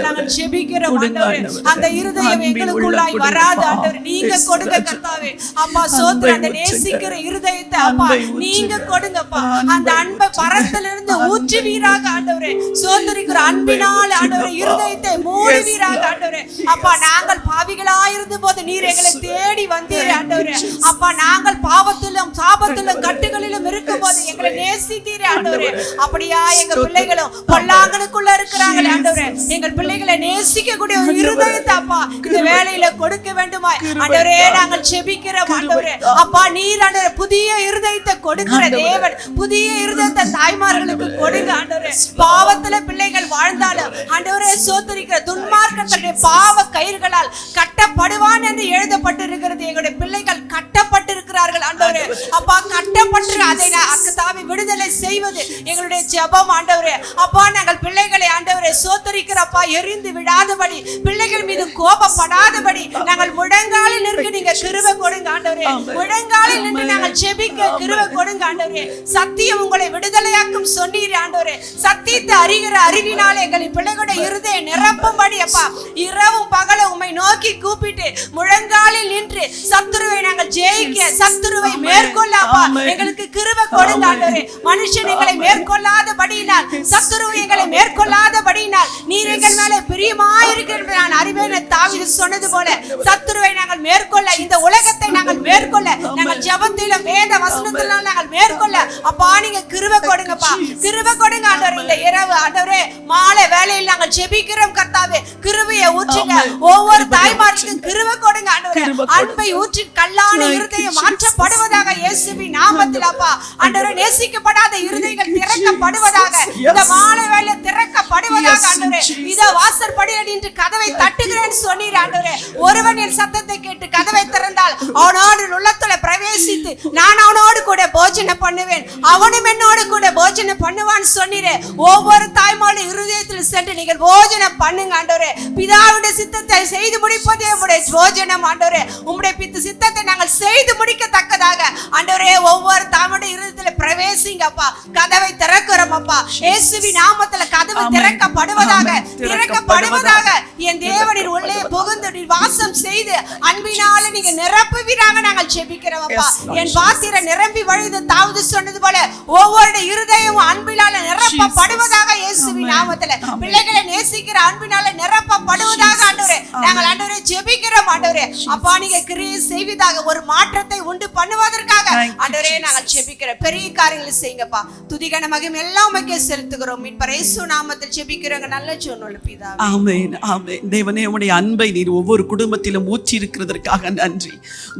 நாங்கள் ஜெபிக்கிறோம் ஆண்டவரே. அந்த இருதயம் எங்களுக்குள்ளாய் வராது ஆண்டவரே, நீங்க கொடுங்க கர்த்தாவே. அப்பா சோத்திரம், அந்த நேசிக்கிற இருதயத்தை அப்பா நீங்க கொடுங்கப்பா. அந்த அன்பை பரத்திலிருந்து ஊற்றுவீராக ஆண்டவரே. சோதரிக்கிற அன்பினால் ஆண்டவரே இருதயத்தை மூடுவீராக ஆண்டவரே. அப்பா நாங்கள் பாவிகளாயிருந்த போது நீர் எங்களை தேடி வந்தீர் ஆண்டவரே. அப்பா நாங்கள் பாவத்திலும் சாபத்திலும் கட்டுகளிலும் இருக்கும் போது எங்களை நேசித்தீரே ஆண்டவரே. அப்படியா எங்க பிள்ளைகளும் பொல்லாங்கனுக்குள்ள இருக்கிறாங்களே ஆண்டவரே, எங்கள் பிள்ளைகளை நேசிக்கக்கூடிய ஒரு இருதயத்தை அப்பா இந்த வேளையில கொடுக்க வேண்டுமாய் ஆண்டவரே நாங்கள் ஜெபிக்கிறோம் ஆண்டவரே. அப்பா நீர் ஆண்டவரே புதிய இருதயத்தை கொடுக்கிற தேவன், புதிய இருதயத்தை தாய்மார்களுக்கு கொடுங்க ஆண்டவரே. பாவத்துல பிள்ளைகள் வாழ்ந்தாலும் ஆண்டவரே சோதரிக்கிற துன்மார்க்கத்துடைய பாவ கயிறுகளால் கட்டப்படுவான் என்று எழுதப்பட்டிருக்கிறது. எங்களுடைய பிள்ளைகள் கட்டப்பட்டிருக்கிறார்கள் ஆண்டவரே. அப்பா கட்டப்பட்டு அதை அக்கதாவை விடுதலை செய்வது எங்களுடைய ஜெபம் ஆண்டவரே. அப்பா நாங்கள் பிள்ளைகளை ஆண்டவரே சோதரிக்கிறப்பா எரிந்து விடாதபடி, பிள்ளைகள் மீது கோபப்படாதபடி நாங்கள் முழங்காலில் நிற்க நீங்க கிருபை கொடுங்க ஆண்டவரே. முழங்காலில் நின்று நாங்கள் ஜெபிக்க கிருபை கொடுங்க ஆண்டவரே. சத்தியம் உங்களை விடுதலையாக்கும் சொன்னீர் ஆண்டவரே. சத்தியத்தை அறிகிற அறிவினாலே எங்களை பிள்ளைகளுடைய இருதயம் நிரப்பும்படி அப்பா இரவும் பகலும் உம்மை நோக்கி கூப்பிட்டு முழங்காலில் நின்று சத்துருவை நாங்கள் ஜெயிக்க, சத்துருவை மேற்கொள்ள அப்பா எங்களுக்கு கிருபை கொடுங்க ஆண்டவரே. மனுஷன் எங்களை மேற்கொள்ளாதபடியினால், சத்துருவை எங்களை மேற்கொள்ளாதபடியினால் நீர் எங்கள் மேலே பிரியமாயிருக்கிறது நான் அறிவேன். தாவீது சொன்னது போல சத்துருவை நாங்கள் மேற்கொள்ள, இந்த உலகத்தை நாங்கள் மேற்கொள்ள, நாங்கள் ஜெபத்திலும் வேத வசனத்திலும் நாங்கள் மேற்கொள்ள அப்பா நீங்க கிருபை கொடுங்கப்பா, கிருபை கொடுங்க ஆண்டவரே. இந்த இரவு ஆண்டவரே மாலை வேளையில் நாங்கள் ஜெபிக்கிறோம் கர்த்தாவே, கிருபையை ஊற்றுங்க. ஒவ்வொரு தாய்மாருக்கும் கிருபை கொடுங்க ஆண்டவரே. அன்பை ஊற்றி கல்லான இருதயம் மாற்றப்படுவதாக இயேசுவின் நாமத்தில் அப்பா ஆண்டவரே. நேசிக்கப்படாத இருதயங்கள் திறக்கப்படுவதாக, இந்த மாலை வேளையில் திறக்கப்படுவதாக ஆண்டவரே. இதோ வாசற்படியில் நின்று கதவை தட்டுகிறேன் சொன்னீர் ஆண்டவரே. ஒருவன் என் சத்தத்தை கேட்டு கதவை திறந்தால் அவனோடு உள்ளத்துல பிரவேசித்து நான் அவனோடு கூட போஜனை பண்ணுவேன், அவனும் என்னோடு கூட போஜனை பண்ணுவான்னு சொன்னீரே. ஒவ்வொரு தாய்மாரின் இருதயத்தில் சென்று நீங்கள் போஜனை பண்ணுங்க ஆண்டவரே. பிதாவுடைய சித்தத்தை செய்து முடிப்பதே உம்முடைய போஜனம் ஆண்டவரே. உம்முடைய சித்தத்தை நாங்கள் செய்து முடிக்கத்தக்கதாக ஆண்டவரே ஒவ்வொரு தாய்மாருடைய இருதயத்தில் பிரவேசிங்கப்பா. கதவை திறக்கிறோம் அப்பா இயேசுவின் நாமத்தில். கதவு திறக்கப்படுவதாக, திறக்கப்படுவதாக. என் தேவனின் உள்ளே புகுந்து நீர் வாசம் செய்து அன்பினால நீங்க நிரப்புவீராக நாங்கள் ஜெபிக்கிறோம் அப்பா. என் பாத்திரம் நிரம்பி வழிது தாவீது சொன்னது போல ஒவ்வொரு இருதயம் அன்பினால நிரப்பப்படுவதாக இயேசுவின் நாமத்தில். பிள்ளைகளை நேசிக்கிற அன்பினால நிரப்பப்படுவதாக ஆண்டவரே நாங்கள் ஆண்டவரே ஜெபிக்கிறோம் ஆண்டவரே. அப்பா நீங்க கிரியை செய்வதாக, ஒரு மாற்றத்தை உண்டு பண்ணுவதற்காக ஆண்டவரே நாங்கள் ஜெபிக்கிறோம். பெரிய காரியங்களை செய்யுங்கப்பா. துதிகன மகிமை எல்லாம் உமக்கே செலுத்துகிறோம். மீட்பர் இயேசு நாமத்தில் ஜெபிக்கிறோம் நல்ல ஜெபம் பிதாவே. ஆமென் ஆமென். தேவனே உம்முடைய அன்பை நீர் ஒவ்வொரு குடும்பத்திலும் ஊற்றி இருக்கிறதற்காக நன்றி.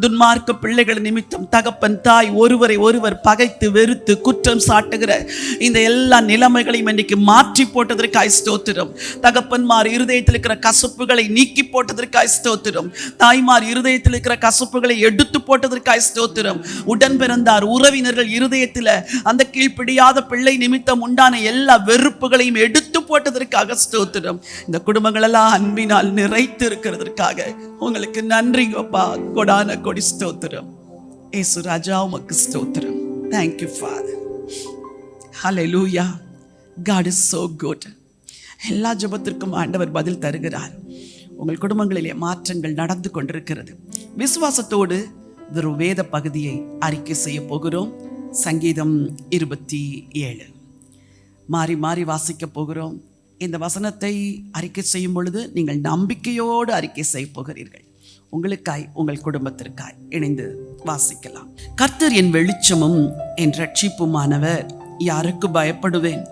துன்மார்க்க பிள்ளைகள் நிமித்தம் தகப்பன் தாய் ஒருவரை ஒருவர் பகைத்து வெறுத்து குற்றம் சாட்டுகிற இந்த எல்லா நிலைமைகளையும் இன்னைக்கு மாற்றி போட்டதற்காய் ஸ்தோத்திரம். தகப்பன்மார் இருதயத்தில் இருக்கிற கசப்புகளை நீக்கி போட்டதற்காய் ஸ்தோத்திரம். தாய்மார் இருதயத்தில் இருக்கிற கசப்புகளை எடுத்து போட்டதற்காய் ஸ்தோத்திரம். உடன் பிறந்தார் உறவினர்கள் இருதயத்தில் அந்த கீழ்ப்பிடியாத பிள்ளை நிமித்தம் உண்டான எல்லா வெறுப்புகளையும் எடுத்து போட்டதற்காக ஸ்தோத்திரம். இந்த குடும்பங்கள் எல்லாம் அன்பினால் நிறைத்து இருக்கிறதற்காக உங்களுக்கு நன்றிங்கப்பா. கொடான கொடி ஸ்தோத்திரம். ஏசு ராஜா உமக்கு ஸ்தோத்திரம். Thank you Father. Hallelujah. God is so good. எல்லா ஜெபத்திற்கும் ஆண்டவர் பதில் தருகிறார். உங்கள் குடும்பங்களிலே மாற்றங்கள் நடந்து கொண்டிருக்கிறது. விசுவாசத்தோடு ஒரு வேத பகுதியை அறிக்கை செய்ய போகிறோம். சங்கீதம் 27 மாறி மாறி வாசிக்க போகிறோம். இந்த வசனத்தை அறிக்கை செய்யும் பொழுது நீங்கள் நம்பிக்கையோடு அறிக்கை செய்ய போகிறீர்கள். உங்களுக்காய் உங்கள் குடும்பத்திற்காய் இணைந்து வாசிக்கலாம். கர்த்தர் என் வெளிச்சமும் என் ரட்சிப்புமானவர், யாருக்கு பயப்படுவேன்?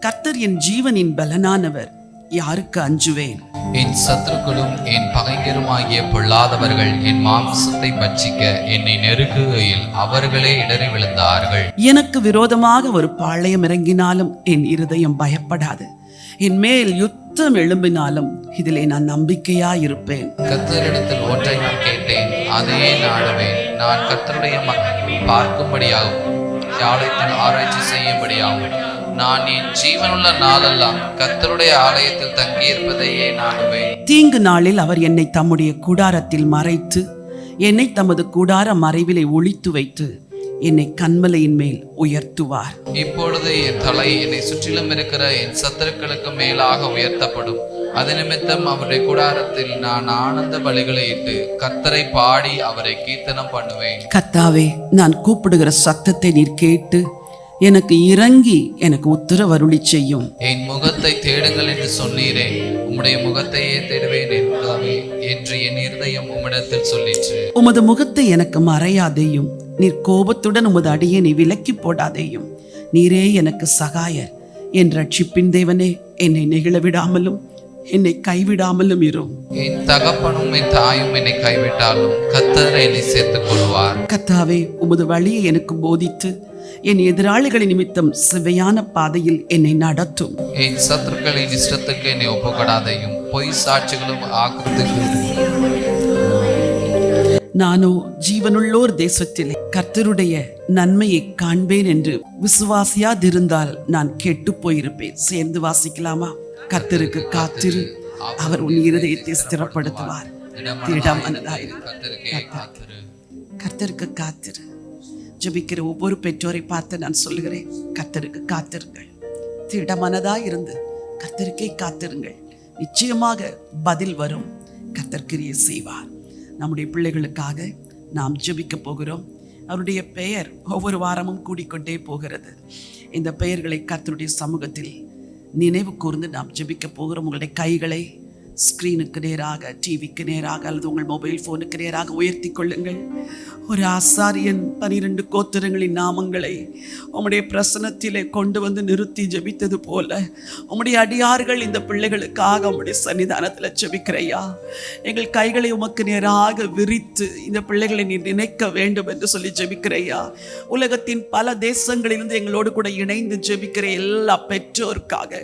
கர்த்தர் என் ஜீவனின் பலனானவர், யாருக்கு அஞ்சுவேன்? என் சத்துருக்களும் என் பகைஞருமாகிய பொல்லாதவர்கள் என் மாம்சத்தை பட்சிக்க என்னை நெருக்குகையில் அவர்களே இடறி விழுந்தார்கள். எனக்கு விரோதமாக ஒரு பாளையம் இறங்கினாலும் என் இருதயம் பயப்படாது. என் மேல் யுத்தம் எழும்பினாலும் இதிலே நான் நம்பிக்கையாயிருப்பேன். கர்த்தரிடத்தில் ஒன்றை நான் கேட்டேன், அதையே நாடுவேன். நான் கர்த்தருடைய பார்க்கும்படியாகவும் ஆலயத்தில் ஆராய்ச்சி செய்யும்படியாகவும் நான் என் ஜீவனுள்ள நாளெல்லாம் கர்த்தருடைய ஆலயத்தில் தங்கியிருப்பதையே நாடுவேன். தீங்கு நாளில் அவர் என்னை தம்முடைய கூடாரத்தில் மறைத்து என்னை தமது கூடார மறைவிலே ஒளித்து வைத்து என்னை கன்மலையின் மேல் உயர்த்துவார். இப்பொழுது என் தலை என்னை சுற்றிலும் இருக்கிற என் சத்துருக்களுக்கு மேலாக உயர்த்தப்படும். அது நிமித்தம் அவருடைய கூடாரத்தில் நான் ஆனந்த பலிகளை இட்டு கர்த்தரை பாடி அவரை கீர்த்தனம் பண்ணுவேன். கர்த்தாவே, நான் கூப்பிடுகிற சத்தத்தை நீர் கேட்டு எனக்கு இறங்கி எனக்கு உத்தரவருளி செய்யும். என் முகத்தை தேடுங்கள் என்று சொன்னீரே, உம்முடைய முகத்தையே தேடுவேன் என்று என் இருதயம் உம்மிடத்தில் சொல்லிற்று. உமது முகத்தை எனக்கு மறையாதேயும், நீர் கோபத்துடன் உமது அடியை நீ விலக்கி போடாதேயும். நீரே எனக்கு சகாயர். என் ரட்சிப்பின் தேவனே, என்னை நெகிழ விடாமலும் என்னை கைவிடாமலும் இரும். என் தகப்பனும் என் தாயும் என்னை கைவிட்டாலும் கர்த்தர் என்னை சேர்த்துக் கொள்வார். கர்த்தாவே, உமது வழியை எனக்கு போதித்து என் எதிராளிகளின் நிமித்தம் செவ்வையான பாதையில் என்னை நடத்தும். என் சத்துருக்களின் இஷ்டத்துக்கு என்னை ஒப்புக்கொடாதையும் பொய் சாட்சிகளும் ஆக்கிரத்துக்கு. நானோ ஜீவனுள்ளோர் தேசத்திலே கர்த்தருடைய நன்மையை காண்பேன் என்று விசுவாசியாதிருந்தால் நான் கெட்டு போயிருப்பேன். சேர்ந்து வாசிக்கலாமா? கர்த்தருக்கு காத்திரு, அவர் உன் இருதயத்தை ஸ்திரப்படுத்துவார். கர்த்தருக்கு காத்திரு. ஜெபிக்கிற ஒவ்வொரு பெற்றோரை பார்த்து நான் சொல்லுகிறேன், கர்த்தருக்கு காத்திருங்கள். திடமனதாய் இருந்து கர்த்தருக்கே காத்திருங்கள். நிச்சயமாக பதில் வரும். கர்த்தர் கிரியை செய்வார். நம்முடைய பிள்ளைகளுக்காக நாம் ஜெபிக்க போகிறோம். அவருடைய பெயர் ஒவ்வொரு வாரமும் கூடிக்கொண்டே போகிறது. இந்த பெயர்களை கர்த்தருடைய சமூகத்தில் நினைவு கூர்ந்து நாம் ஜெபிக்க போகிறோம். உங்களுடைய கைகளை ஸ்க்ரீனுக்கு நேராக, டிவிக்கு நேராக அல்லது உங்கள் மொபைல் ஃபோனுக்கு நேராக உயர்த்தி கொள்ளுங்கள். ஒரு ஆசாரியன் 12 கோத்திரங்களின் நாமங்களை உம்முடைய பிரசனத்திலே கொண்டு வந்து நிறுத்தி ஜெபித்தது போல உம்முடைய அடியார்கள் இந்த பிள்ளைகளுக்காக உம்முடைய சன்னிதானத்தில் ஜெபிக்கிறையா. எங்கள் கைகளை உமக்கு நேராக விரித்து இந்த பிள்ளைகளை நீ நினைக்க வேண்டும் என்று சொல்லி ஜெபிக்கிறையா. உலகத்தின் பல தேசங்களிலிருந்து எங்களோடு கூட இணைந்து ஜெபிக்கிற எல்லா பெற்றோருக்காக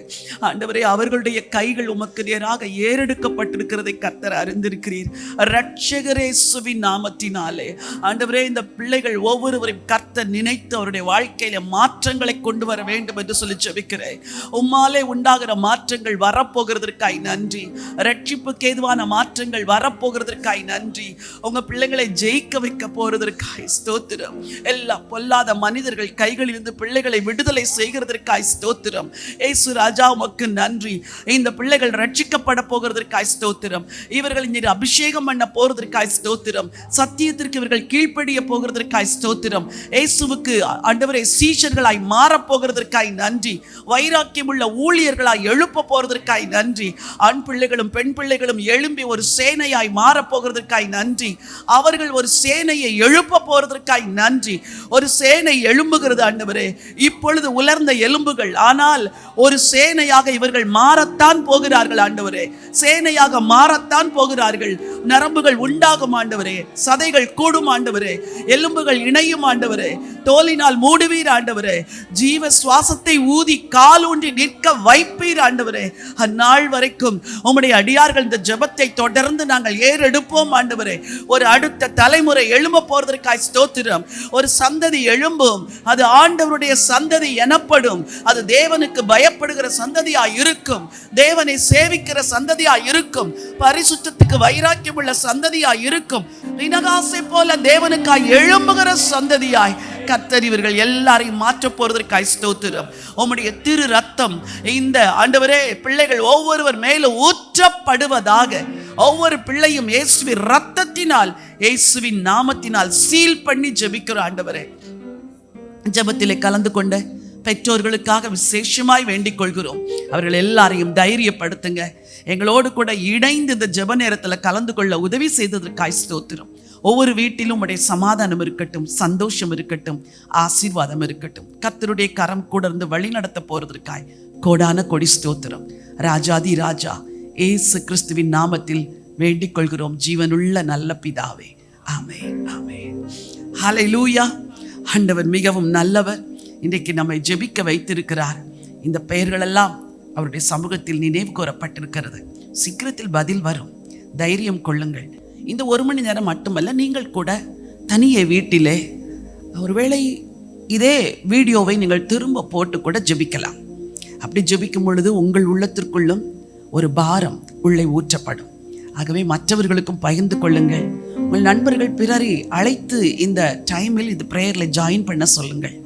ஆண்டவரே, அவர்களுடைய கைகள் உமக்கு நேராக ஏறெடுக்கப்பட்டிருக்கிறதை கர்த்தர் அறிந்திருக்கிறீர். இரட்சகர் இயேசுவின் நாமத்தினாலே ஆண்டவரே, இந்த பிள்ளைகள் ஒவ்வொருவரையும் கர்த்தர் நினைத்து அவருடைய வாழ்க்கையில மாற்றங்களை கொண்டு வர வேண்டும் என்று சொல்லி ஜெபிக்கிறேன். உம்மாலே உண்டாகிற மாற்றங்கள் வரப்போகிறதற்காய் நன்றி. ரட்சிப்புக்கு ஏதுவான மாற்றங்கள் வரப்போகிறதற்காய் நன்றி. உங்க பிள்ளைகளை ஜெயிக்க வைக்க போறதற்காய் ஸ்தோத்திரம். எல்லா பொல்லாத மனிதர்கள் கைகளிலிருந்து பிள்ளைகளை விடுதலை செய்கிறதற்காய் ஸ்தோத்திரம். ஏசு ராஜா உமக்கு நன்றி. இந்த பிள்ளைகள் ரட்சிக்கப்பட போகிறதற்காய் ஸ்தோத்திரம். இவர்கள் நீர் அபிஷேகம் பண்ண போறதற்காய் ஸ்தோத்திரம். சத்தியத்திற்கு இவர்கள் கீழ்ப்படிய போகிறதற்காய் ஸ்தோத்திரம். இயேசுவுக்கு ஆண்டவரே சீஷர்களாய் மாற போகிறதற்காய் நன்றி. வைராக்கியமுள்ள ஊழியர்களாய் எழுப்ப போறதற்காய் நன்றி. ஆண் பிள்ளைகளும் பெண் பிள்ளைகளும் எழும்பி ஒரு சேனையாய் மாற போகிறதற்காய் நன்றி. அவர்கள் ஒரு சேனையை எழுப்ப போறதற்காய் நன்றி. ஒரு சேனை எழும்புகிறது ஆண்டவரே. இப்பொழுது உலர்ந்த எலும்புகள், ஆனால் ஒரு சேனையாக இவர்கள் மாறத்தான் போகிறார்கள் ஆண்டவரே. சேனையாக மாறத்தான் போகிறார்கள். நரம்புகள் உண்டாகும் ஆண்டவரே, சதைகள் கூடும் ஆண்டவரே, எலும்புகள் இணையும் ஆண்டவரே, தோலினால் மூடுவீர் ஆண்டவரே, ஜீவ சுவாசத்தை ஊதி கால் ஊன்றி நிற்க வைப்பீர் ஆண்டவரே. அந்நாள் வரைக்கும் உம்முடைய அடியார்கள் இந்த ஜெபத்தை தொடர்ந்து நாங்கள் ஏறெடுப்போம் ஆண்டவரே. ஒரு அடுத்த தலைமுறை எழும்ப போறதற்காய் ஸ்தோத்திரம். ஒரு சந்ததி எழும்பும், அது ஆண்டவருடைய சந்ததி எனப்படும். அது தேவனுக்கு பயப்படுகிற சந்ததியாய் இருக்கும், தேவனை சேவிக்கிற சந்ததியாய் இருக்கும், பரிசுத்தத்துக்கு வைராக்கியம் உள்ள சந்ததியாய் இருக்கும். வினகாசை போல தேவனுக்காய் எழும்புகிற சந்ததியாய் கர்த்தர் இவர்கள் எல்லாரையும் மாற்ற போறதற்காய் ஸ்தோத்திரம். உம்முடைய திரு ரத்தம் இந்த ஆண்டவரே பிள்ளைகள் ஒவ்வொருவர் மேலும் ஊற்றப்படுவதாக. ஒவ்வொரு பிள்ளையும் இயேசுவின் ரத்தத்தினால், இயேசுவின் நாமத்தினால் சீல் பண்ணி ஜெபிக்கிற ஆண்டவரே. ஜெபத்திலே கலந்து கொண்ட பெற்றோர்களுக்காக விசேஷமாய் வேண்டிக் கொள்கிறோம். அவர்கள் எல்லாரையும் தைரியப்படுத்துங்க. எங்களோடு கூட இணைந்து இந்த ஜெப நேரத்தில் கலந்து கொள்ள உதவி செய்ததற்காய் ஸ்தோத்திரம். ஒவ்வொரு வீட்டிலும் உடைய சமாதானம் இருக்கட்டும், சந்தோஷம் இருக்கட்டும், ஆசீர்வாதம் இருக்கட்டும். கர்த்தருடைய கரம் கூட இருந்து வழி நடத்த போறதற்காய் கோடான கொடி ஸ்தோத்திரம். ராஜாதி ராஜா இயேசு கிறிஸ்துவின் நாமத்தில் வேண்டிக் கொள்கிறோம் ஜீவனுள்ள நல்ல பிதாவே. ஆமென், ஆமென். ஹல்லேலூயா. ஆண்டவர் மிகவும் நல்லவர். இன்றைக்கு நம்மை ஜெபிக்க வைத்திருக்கிறார். இந்த பெயர்களெல்லாம் அவருடைய சமூகத்தில் நினைவு கூறப்பட்டிருக்கிறது. சீக்கிரத்தில் பதில் வரும். தைரியம் கொள்ளுங்கள். இந்த 1 மணி நேரம் மட்டுமல்ல, நீங்கள் கூட தனியே வீட்டிலே ஒருவேளை இதே வீடியோவை நீங்கள் திரும்ப போட்டு கூட ஜெபிக்கலாம். அப்படி ஜெபிக்கும் பொழுது உங்கள் உள்ளத்திற்குள்ளும் ஒரு பாரம் உள்ளே ஊற்றப்படும். ஆகவே மற்றவர்களுக்கும் பகிர்ந்து கொள்ளுங்கள். உங்கள் நண்பர்கள் பிறரை அழைத்து இந்த டைமில் இந்த ப்ரேயரில் ஜாயின் பண்ண சொல்லுங்கள்.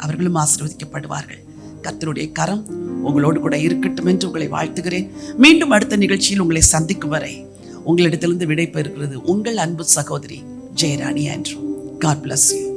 அவர்களும் ஆசீர்வதிக்கப்படுவார்கள். கர்த்தருடைய கரம் உங்களோடு கூட இருக்கட்டும் என்று உங்களை வாழ்த்துகிறேன். மீண்டும் அடுத்த நிகழ்ச்சியில் உங்களை சந்திக்கும் வரை உங்களிடத்திலிருந்து விடை பெறுகிறது உங்கள் அன்பு சகோதரி Jayarani Andrew. God bless you.